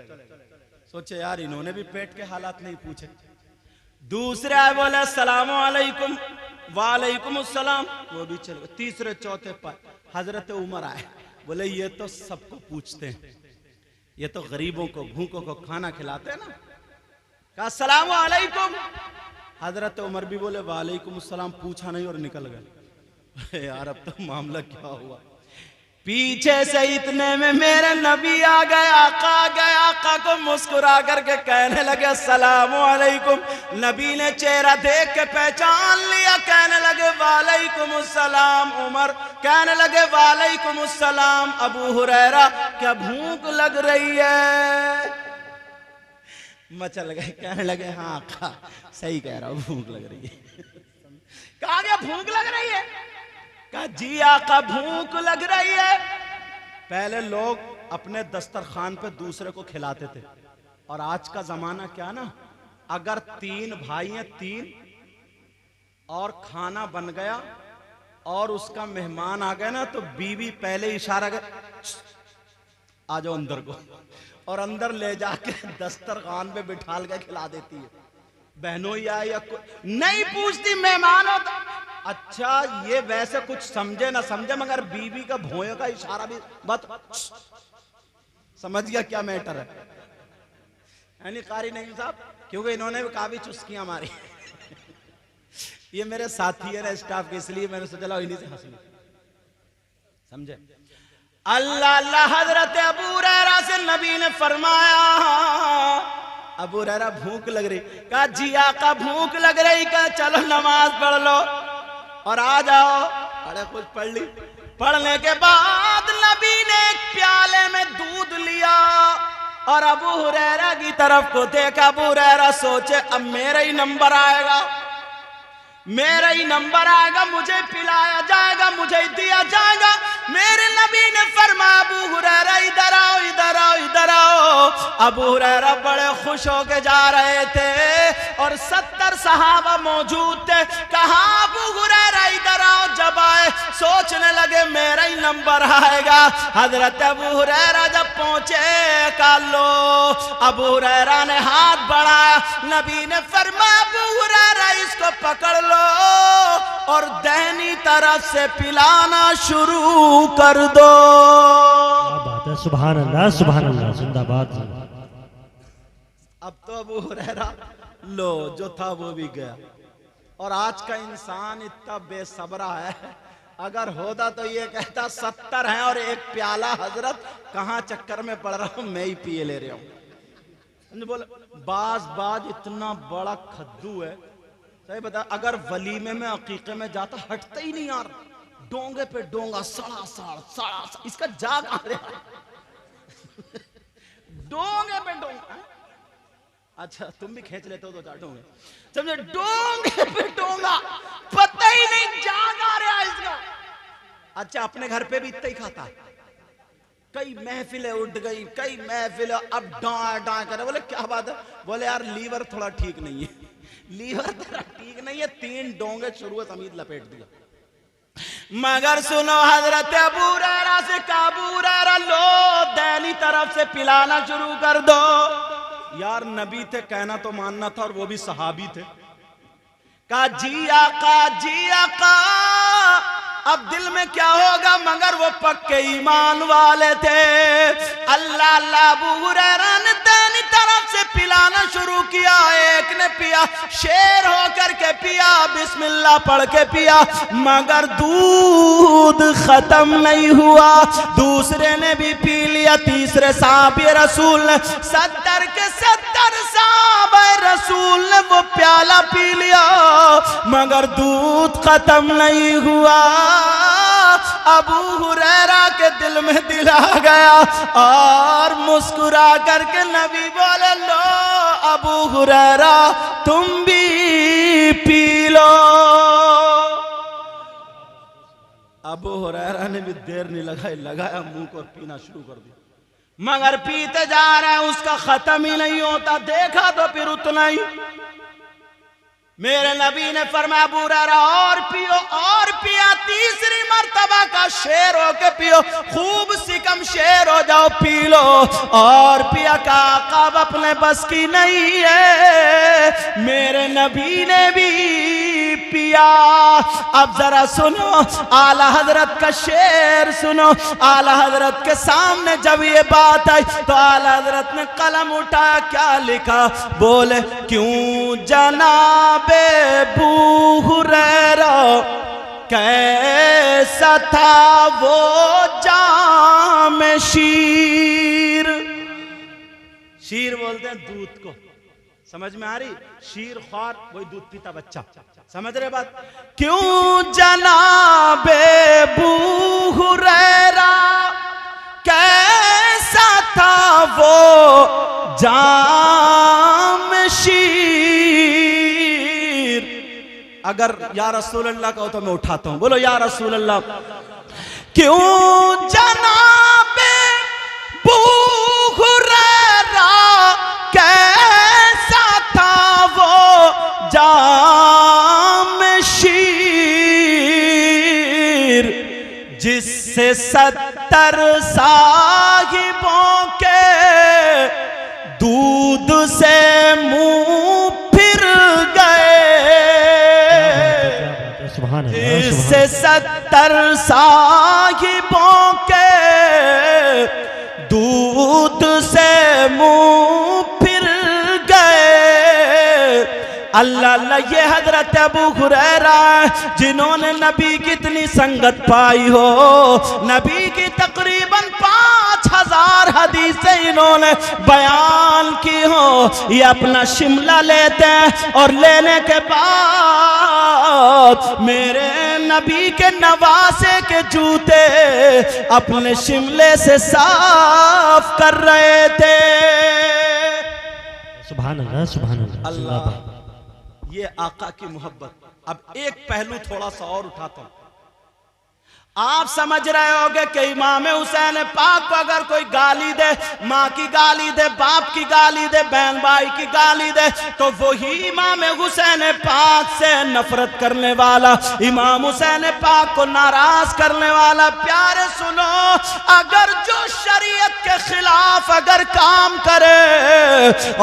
[SPEAKER 1] सोचे यार इन्होंने भी पेट के हालात नहीं पूछे। दूसरे आए बोले अस्सलामु अलैकुम, वालेकुम अस्सलाम, वो भी चले गए। तीसरे चौथे पर हजरत उमर आए, बोले ये तो सबको पूछते हैं, ये तो गरीबों को भूखों को खाना खिलाते हैं ना। कहा अस्सलामु अलैकुम। हजरत उमर भी बोले वालेकुम अस्सलाम, पूछा नहीं और निकल गए। यार अब तो मामला क्या हुआ। पीछे से इतने में मेरे नबी आ गए, आका आ गए। आका को मुस्कुरा करके कहने लगे अस्सलामु अलैकुम। नबी ने चेहरा देख के पहचान लिया, कहने लगे वालेकुम अस्सलाम। उमर कहने लगे वालेकुम अस्सलाम। अबू हुरैरा क्या भूख लग रही है? मचल गए, कहने लगे हाँ आका सही कह रहा हूं, भूख लग रही है। कहा गया भूख लग रही है? कहा जी आका भूख लग रही है। पहले लोग अपने दस्तरखान पे दूसरे को खिलाते थे, और आज का जमाना क्या ना, अगर 3 भाई हैं 3 और खाना बन गया और उसका मेहमान आ गया ना, तो बीवी पहले इशारा कर आ जाओ अंदर को, और अंदर ले जाके दस्तरखान पे बिठाल के खिला देती है। बहनों या नहीं पूछती मेहमान हो तो। अच्छा ये वैसे कुछ समझे ना समझे, मगर बीवी का भोंयों का इशारा भी बत समझ गया क्या मैटर है। यानी कारी नहीं साहब, क्योंकि इन्होंने भी काफी चुस्कियां मारी। ये मेरे साथी है ना स्टाफ के, इसलिए मैंने सोचा लो इन्हीं से हंस लो, समझे। अल्लाह अल्लाह। हजरत अबू हुरैरा से नबी ने फरमाया, अबू हुरैरा भूख लग रही, कहा जी आका भूख लग रही, कहा चलो नमाज पढ़ लो और आ जाओ। अरे कुछ पढ़ ली। पढ़ने के बाद नबी ने एक प्याले में दूध लिया और अबू हुरैरा की तरफ को देखा। अबू हुरैरा सोचे अब मेरा ही नंबर आएगा, मेरा ही नंबर आएगा, मुझे पिलाया जाएगा, मुझे दिया जाएगा। मेरे नबी ने फरमाया अबू हुरैरा इधर आओ, इधर आओ, इधर आओ। अबू हुरैरा बड़े खुश होके जा रहे थे और 70 सहाबा मौजूद थे। कहा अबू हुरैरा इधर आओ। जब आए सोचने लगे मेरा ही नंबर आएगा। हजरत अबू हुरैरा जब पहुंचे, कहा लो। अबू हुरैरा ने हाथ बढ़ाया, नबी ने फरमाया अबू हुरैरा इसको पकड़ लो और दाहिनी तरफ से पिलाना शुरू कर दो।
[SPEAKER 2] क्या बात है, सुभान अल्लाह, सुभान अल्लाह, जिंदाबाद।
[SPEAKER 1] अब तो अबू हुरैरा लो जो था वो भी गया। और आज का इंसान इतना बेसब्रा है, अगर होता तो ये कहता 70 हैं और एक प्याला, हजरत कहाँ चक्कर में पड़ रहा हूं, मैं ही पिए ले रहा हूं। बोले बाज इतना बड़ा खद्दू है, सही बता, अगर वलीमे में अकीके में जाता हटता ही नहीं यार, डोंगे पे डोंगा, सड़ा सड़ा, इसका जाग आ रहा डोंगे पे डोंगा। अच्छा तुम भी खींच लेते हो तो डोंगे, समझे, डोंगे पे डोंगा, पता ही नहीं जाग आ रहा इसका। अच्छा अपने घर पे भी इतना ही खाता है। कई महफिलें उठ गई, कई महफिलें अब डां करे। बोले क्या बात है? बोले यार लीवर थोड़ा ठीक नहीं है, लीवर तेरा ठीक नहीं है, 3 डोंगे शुरू समीत लपेट दिया। मगर सुनो हजरत अबू हुरैरा से, अबू हुरैरा लो दाहिनी तरफ से पिलाना शुरू कर दो। यार नबी थे, कहना तो मानना था, और वो भी सहाबी थे। कहा जी आका, जी आका। अब दिल में क्या होगा, मगर वो पक्के ईमान वाले थे। अल्लाह अल्लाह। अबू हुरैरा ने दाहिनी तरफ से पिलाना शुरू किया। एक ने पिया, शेर होकर के पिया, बिस्मिल्लाह पढ़ के पिया, मगर दूध खत्म नहीं हुआ। दूसरे ने भी पी लिया, तीसरे साहबी रसूल ने, 70 के 70 साहबे रसूल ने वो प्याला पी लिया, मगर दूध खत्म नहीं हुआ। अबू हुरैरा के दिल में दिल आ गया और मुस्कुरा करके नबी बोले लो अबू हुरैरा तुम भी पी लो। अबू हुरैरा ने भी देर नहीं लगाया मुंह को, पीना शुरू कर दिया, मगर पीते जा रहा है, उसका खत्म ही नहीं होता। देखा तो फिर उतना ही। मेरे नबी ने फरमाया अबू हुरैरा और पियो, और पिया, तीसरी मर्तबा का शेर होके पियो, खूब सिकम शेर हो जाओ, पी लो। और पिया का अब अपने बस की नहीं है, मेरे नबी ने भी पिया। अब जरा सुनो आला हजरत का शेर सुनो। आला हजरत के सामने जब ये बात आई तो आला हजरत ने कलम उठाया, क्या लिखा, बोले क्यों जनाब अबू हुरैरा कैसा था वो जाम शीर। शीर बोलते हैं दूध को, समझ में आ रही? शीर ख्वार वही दूध पीता बच्चा, समझ रहे बात? क्यों जनाब अबू हुरैरा कैसा था वो जाम शीर। अगर या रसूल अल्लाह कहो तो मैं उठाता हूं, बोलो या रसूल अल्लाह। क्यों जनाब अबू हुरैरा कैसा था वो जाम शीर, जिससे 70 साहिबों के दूध से मुंह फिर गए। इससे 70 साहिबों के दूध से मुंह फिर गए। अल्लाह अल्लाह, ये हजरत अबू हुरैरा जिन्होंने नबी की इतनी संगत पाई हो, नबी की तकरीबन 5000 हदीसें इन्होंने बयान की हो। ये अपना शिमला लेते हैं और लेने के बाद मेरे नबी के नवासे के जूते अपने शिमले से साफ कर रहे थे।
[SPEAKER 2] सुभान अल्लाह, सुभान अल्लाह,
[SPEAKER 1] अल्लाह, ये आका की मोहब्बत। अब एक पहलू थोड़ा सा और उठाता हूं। आप समझ रहे होंगे कि इमाम हुसैन पाक को अगर कोई गाली दे, माँ की गाली दे, बाप की गाली दे, बहन भाई की गाली दे, तो वही इमाम हुसैन पाक से नफरत करने वाला, इमाम हुसैन पाक को नाराज करने वाला। प्यारे सुनो, अगर जो शरीयत के खिलाफ अगर काम करे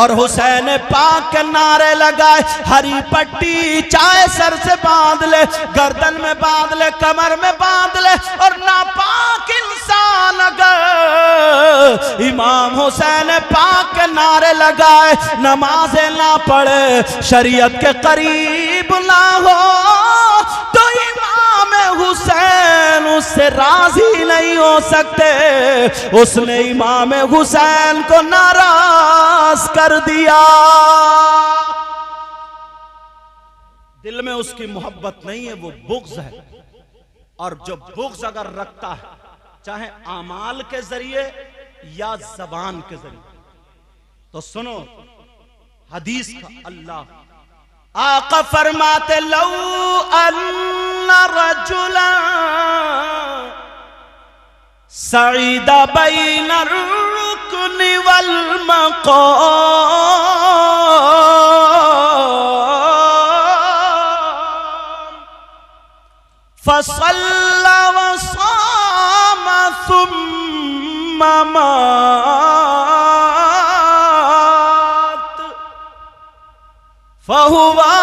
[SPEAKER 1] और हुसैन पाक के नारे लगाए, हरी पट्टी चाहे सर से बांध ले, गर्दन में बांध ले, कमर में बांध ले, और नापाक इंसान अगर इमाम हुसैन पाक के नारे लगाए, नमाजें ना पढ़े, शरीयत के करीब ना हो, तो इमाम हुसैन उससे राजी नहीं हो सकते। उसने इमाम हुसैन को नाराज कर दिया। दिल में उसकी मोहब्बत नहीं है, वो बुग़्ज़ है। और जो बुग़्ज़ अगर रखता है, चाहे आमाल के जरिए या जबान के जरिए, तो सुनो हदीस का। अल्लाह आका फरमाते, लौ अन्ना रजुला सईदा बैन रुकन वल मक़ाम फसल्ला वसाम सुम्मा मात फहुवा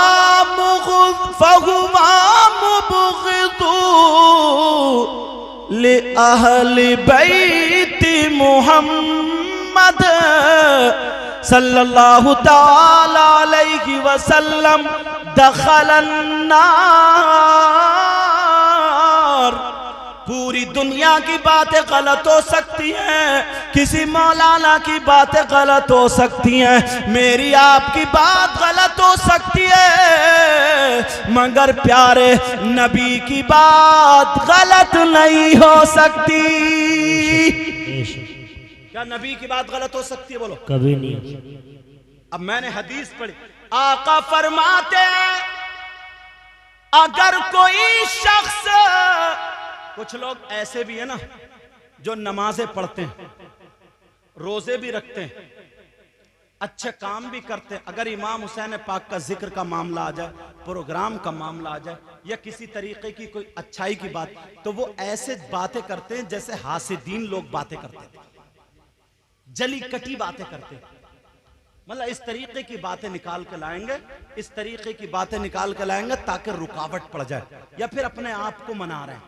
[SPEAKER 1] मुबग़िदु लि अहली बैति मुहम्मद सल्लल्लाहु ताला अलैहि वसल्लम दखलन नार। पूरी दुनिया की बातें गलत हो सकती हैं, किसी मौलाना की बातें गलत हो सकती हैं, मेरी आपकी बात गलत हो सकती है, मगर प्यारे नबी की बात गलत नहीं हो सकती। क्या नबी की बात गलत हो सकती है? बोलो,
[SPEAKER 2] कभी नहीं।
[SPEAKER 1] अब मैंने हदीस पढ़ी, आका फरमाते हैं, अगर कोई शख्स, कुछ लोग ऐसे भी है ना जो नमाजें पढ़ते हैं, रोजे भी रखते हैं, अच्छे काम भी करते हैं, अगर इमाम हुसैन पाक का जिक्र का मामला आ जाए, प्रोग्राम का मामला आ जाए, या किसी तरीके की कोई अच्छाई की बात, तो वो ऐसे बातें करते हैं जैसे हासिदीन लोग बातें करते थे, जली कटी बातें करते हैं। मतलब इस तरीके की बातें निकाल के लाएंगे, इस तरीके की बातें निकाल के लाएंगे ताकि रुकावट पड़ जाए, या फिर अपने आप को मना रहे हैं।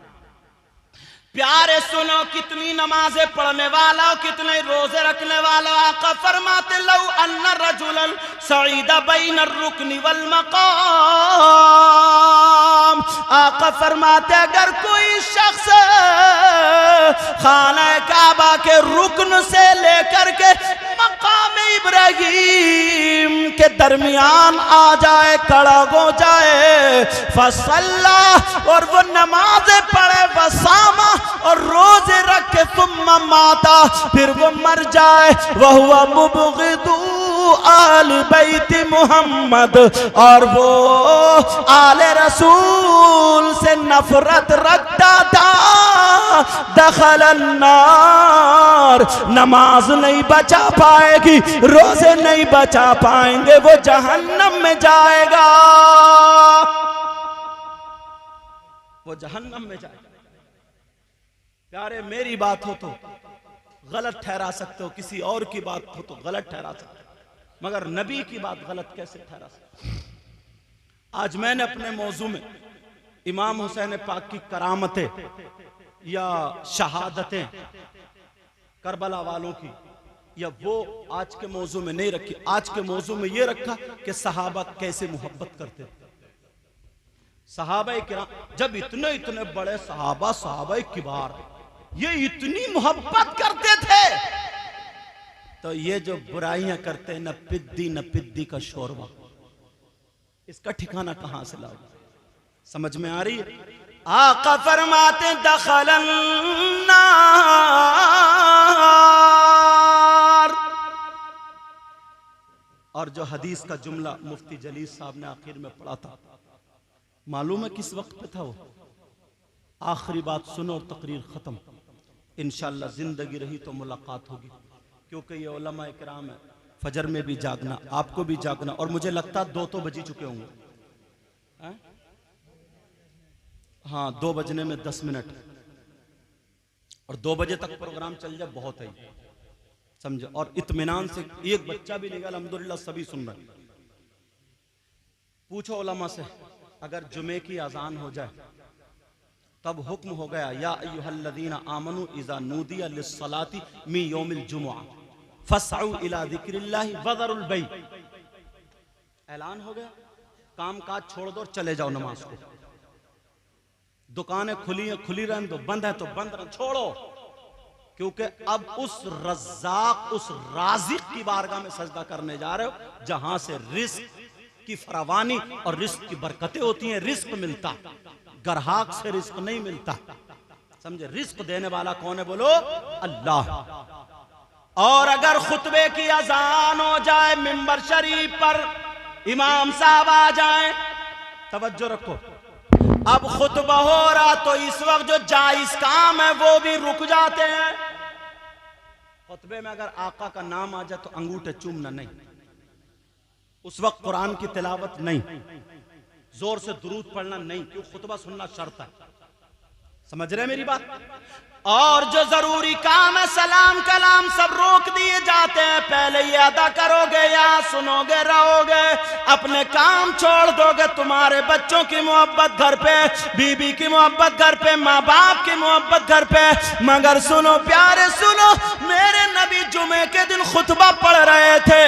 [SPEAKER 1] प्यारे सुनो, कितनी नमाजें पढ़ने वाला, कितने रोजे रखने वाला, आका फरमाते, लौ अन्ना रजुलन सईदा बैन रुकन वल मक़ाम। आका फरमाते, अगर कोई शख्स खाना काबा के रुकन से लेकर के मकाम इब्राहिम के दरमियान आ जाए, खड़ा हो जाए, फसल्ला, और वो नमाज़ें पढ़े, वसामा, और रोजे रखे, सुम्मा माता, फिर वो मर जाए, वह हुआ मुबग़िदु आले बैति मोहम्मद, और वो आले रसूल से नफरत रखता था, दखल अन्नार, नमाज नहीं बचा पाएगी, रोजे नहीं बचा पाएंगे, वो जहन्नम में जाएगा, वो जहन्नम में जाएगा। प्यारे, मेरी बात हो तो गलत ठहरा सकते हो, किसी और की बात हो तो गलत ठहरा सकते हो, मगर नबी की बात गलत कैसे ठहरा सकते हो? आज मैंने अपने मौजू में इमाम हुसैन पाक की करामतें या शहादतें करबला वालों की या वो आज के मौजू में नहीं रखी, आज के मौजू में ये रखा कि सहाबा कैसे मोहब्बत करते थे। सहाबा किराम जब इतने इतने बड़े सहाबा किबार ये इतनी मोहब्बत करते थे, तो ये जो बुराइयां करते हैं, न पिद्दी का शोरबा, इसका ठिकाना कहां से लाओ? समझ में आ रही है? आका फरमाते दखलन नार। और जो हदीस का जुमला मुफ्ती जलील साहब ने आखिर में पढ़ा था, मालूम है किस वक्त पे था वो? आखिरी बात सुनो और तकरीर खत्म। इंशाअल्लाह जिंदगी रही तो मुलाकात होगी, क्योंकि ये उलमा इकराम है। फजर में भी जागना, आपको भी जागना, और मुझे लगता 2 तो बज चुके होंगे। हाँ, 2 बजने में 10 मिनट, और 2 बजे तक प्रोग्राम चल जाए बहुत है, समझे। और इत्मीनान से एक बच्चा भी निकल, अल्हम्दुलिल्लाह सभी सुन रहे। पूछो उलमा से, अगर जुमे की अजान हो जाए तब हुक्म हो गया या अय्युहल्लज़ीना आमनू इज़ा नूदिया लिस्सलाति मी यौमिल जुमुआ फस्अू इला ज़िक्रिल्लाहि वज़रुल बै। ऐलान हो गया, काम काज छोड़ दो और चले जाओ नमाज को। दुकानें खुली हैं, खुली रहने दो, बंद है तो बंद रहने, छोड़ो। क्योंकि अब उस रज़्ज़ाक़, उस राज़िक़ की बारगाह में सजदा करने जा रहे हो, जहां से रिस्क की फरावानी और रिस्क की बरकतें होती हैं। रिस्क मिलता, ग्राहक से रिस्क नहीं मिलता, समझे। रिस्क देने वाला कौन है? बोलो अल्लाह। और अगर खुतबे की अजान हो जाए, मिंबर शरीफ पर इमाम साहब आ जाए, तवज्जो रखो, अब खुतबा हो रहा तो इस वक्त जो जायज काम है वो भी रुक जाते हैं। खुतबे में अगर आका का नाम आ जाए तो अंगूठे चूमना नहीं, उस वक्त कुरान की तिलावत नहीं, जोर से दुरूद पढ़ना नहीं, क्यों? खुतबा सुनना शर्त है। समझ रहे मेरी बात? और जो जरूरी काम है, सलाम कलाम सब रोक दिए जाते हैं। पहले ये अदा करोगे या सुनोगे रहोगे, अपने काम छोड़ दोगे। तुम्हारे बच्चों की मोहब्बत घर पे, बीबी की मोहब्बत घर पे, माँ बाप की मोहब्बत घर पे। मगर सुनो प्यारे सुनो, मेरे नबी जुमे के दिन खुतबा पढ़ रहे थे,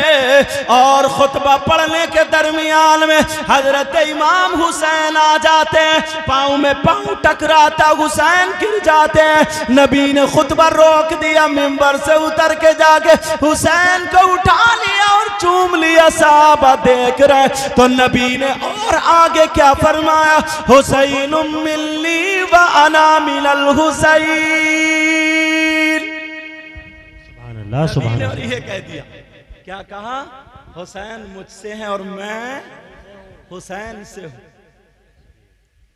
[SPEAKER 1] और खुतबा पढ़ने के दरमियान में हजरत इमाम हुसैन आ जाते हैं। पाँव में पाँव टकराता, हुसैन गिर जाते हैं। नबी ने खुतबा रोक दिया, मिंबर से उतर के जाके हुसैन को उठा लिया और चूम लिया। साहबा देख रहे, तो नबी ने और आगे क्या फरमाया? हुसैन मिन्नी व अना मिनल हुसैन।
[SPEAKER 2] सुभान अल्लाह, सुभान अल्लाह।
[SPEAKER 1] और ये कह दिया, क्या कहा? हुसैन मुझसे है और मैं हुसैन से हूं,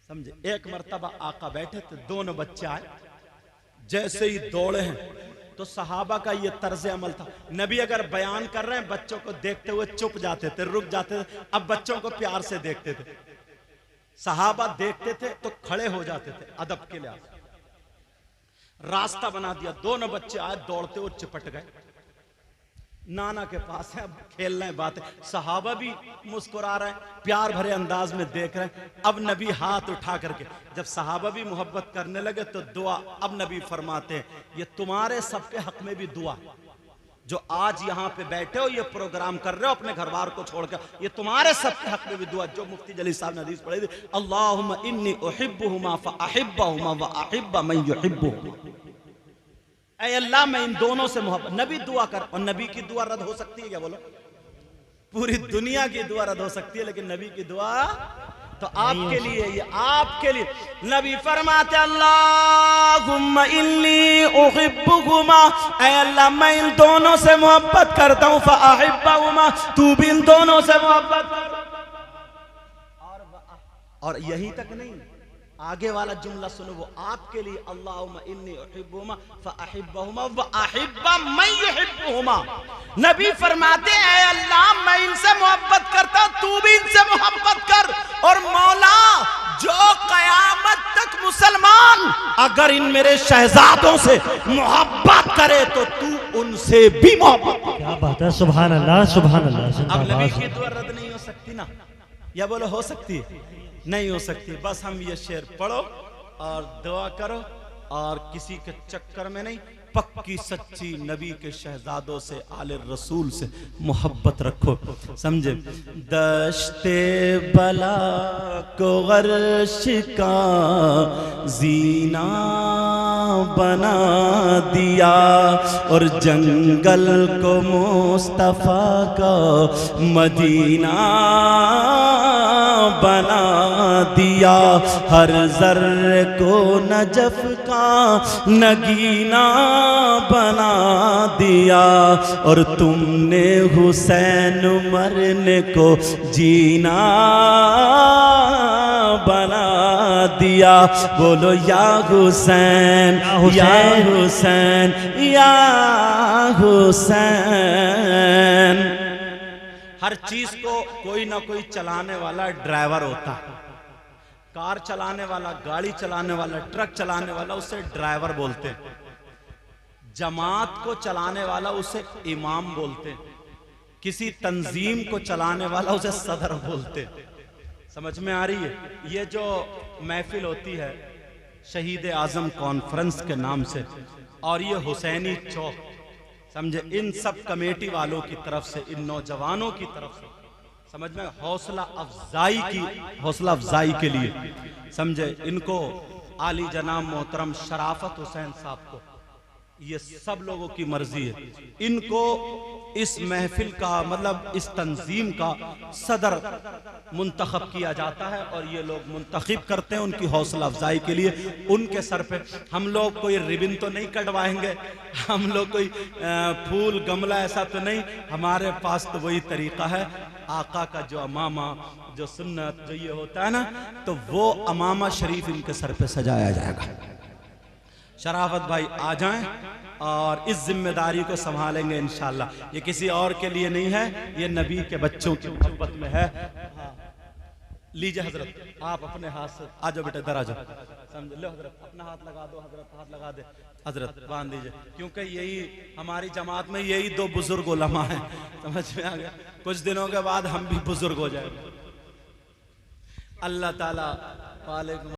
[SPEAKER 1] समझे। एक मर्तबा आका बैठे थे, दोनों बच्चे आए, जैसे ही दौड़े हैं तो सहाबा का ये तर्ज अमल था। नबी अगर बयान कर रहे हैं, बच्चों को देखते हुए चुप जाते थे, रुक जाते थे। अब बच्चों को प्यार से देखते थे। सहाबा देखते थे तो खड़े हो जाते थे अदब के लिए। रास्ता बना दिया, दोनों बच्चे आए, दौड़ते हुए चिपट गए। नाना के पास है, अब खेल रहे हैं, बातें। सहाबा भी मुस्कुरा रहे हैं, प्यार भरे अंदाज में देख रहे हैं। अब नबी हाथ उठा करके, जब सहाबा भी मोहब्बत करने लगे तो दुआ। अब नबी फरमाते हैं, ये तुम्हारे सबके हक में भी दुआ, जो आज यहाँ पे बैठे हो, ये प्रोग्राम कर रहे हो अपने घर बार को छोड़कर, ये तुम्हारे सबके हक में भी दुआ। जो मुफ्ती जलील साहब ने हदीस पढ़ी थी, अल्लाहुम्मा इन्नी उहिब्बुहुमा फअहिब्बहुमा व अहिब्ब मन युहिब्बुहुमा। ऐ अल्लाह, मैं इन दोनों से मोहब्बत। नबी दुआ कर, और नबी की दुआ रद्द हो सकती है क्या? बोलो। पूरी दुनिया की दुआ रद्द हो सकती है, लेकिन नबी की दुआ तो आपके लिए, ये आपके लिए। नबी फरमाते, अल्लाहुम्मा इन्नी उहिब्बुहुमा, ऐ अल्लाह मैं इन दोनों से मोहब्बत करता हूं, फअहिब्बहुमा, तू भी इन दोनों से मोहब्बत कर। और यही तक नहीं, आगे वाला जुमला सुनो, वो आपके लिए। अल्लाहुम्मा इन्नी उहिब्बुहुमा फअहिब्बहुमा व अहिब्ब मन युहिब्बुहुमा। नबी फरमाते हैं, अल्लाह मैं इनसे मोहब्बत करता, तू भी इनसे मोहब्बत कर। और मौला, जो कयामत तक मुसलमान अगर इन मेरे शहजादों से मोहब्बत करे तो तू उनसे भी मोहब्बत।
[SPEAKER 2] क्या बात है, सुभान अल्लाह, सुभान अल्लाह।
[SPEAKER 1] अब नबी की दुआ रद्द नहीं हो सकती ना? या बोलो हो सकती है? नहीं हो सकती। बस हम ये शेर पढ़ो और दुआ करो, और किसी के चक्कर में नहीं। पक्की सच्ची नबी के शहजादों से, आले रसूल से मोहब्बत रखो, समझे। दश्ते बला को गर्श का जीना बना दिया और जंगल को मुस्तफा का मदीना बना दिया। हर जर्रे को नजफ का नगीना बना दिया और तुमने हुसैन मरने को जीना बना दिया। बोलो या हुसैन या हुसैन या हुसैन। हर चीज को कोई ना कोई चलाने वाला ड्राइवर होता है। कार चलाने वाला, गाड़ी चलाने वाला, ट्रक चलाने वाला, उसे ड्राइवर बोलते हैं। जमात को चलाने वाला उसे इमाम बोलते हैं। किसी तंजीम को चलाने वाला उसे सदर बोलते हैं। समझ में आ रही है? ये जो महफिल होती है शहीद आजम कॉन्फ्रेंस के नाम से, और ये हुसैनी चौक, समझे, इन सब कमेटी वालों की तरफ से, इन नौजवानों की तरफ से, समझ में, हौसला अफजाई के लिए, समझे, इनको आली जनाब मोहतरम शराफत हुसैन साहब को, ये सब लोगों की मर्जी है, इनको इस महफिल का मतलब इस तंजीम का सदर मुंतखब किया जाता है और ये लोग मुंतखब करते हैं उनकी हौसला अफजाई के लिए। उनके सर पे हम लोग कोई रिबन तो नहीं कटवाएंगे, हम लोग कोई फूल गमला ऐसा तो नहीं, हमारे पास तो वही तरीका है, आका का जो अमामा, जो सुन्नत, जो ये होता है ना, तो वो अमामा शरीफ इनके सर पे सजाया जाएगा। शराफत भाई आ जाएं और इस जिम्मेदारी को संभालेंगे इंशाल्लाह। ये किसी और के लिए नहीं है, ये नबी के बच्चों की मोहब्बत में है। लीजिए हजरत, आप अपने हाथ से आ जाओ बेटा, इधर आ जाओ, समझ लो हजरत, अपना हाथ लगा दो, हजरत हाथ लगा दे, हजरत बांध दीजिए, क्योंकि यही हमारी जमात में यही दो बुजुर्ग उलमा हैं, समझ में आ गया। कुछ दिनों के बाद हम भी बुजुर्ग हो जाएंगे। अल्लाह ताला वालेकुम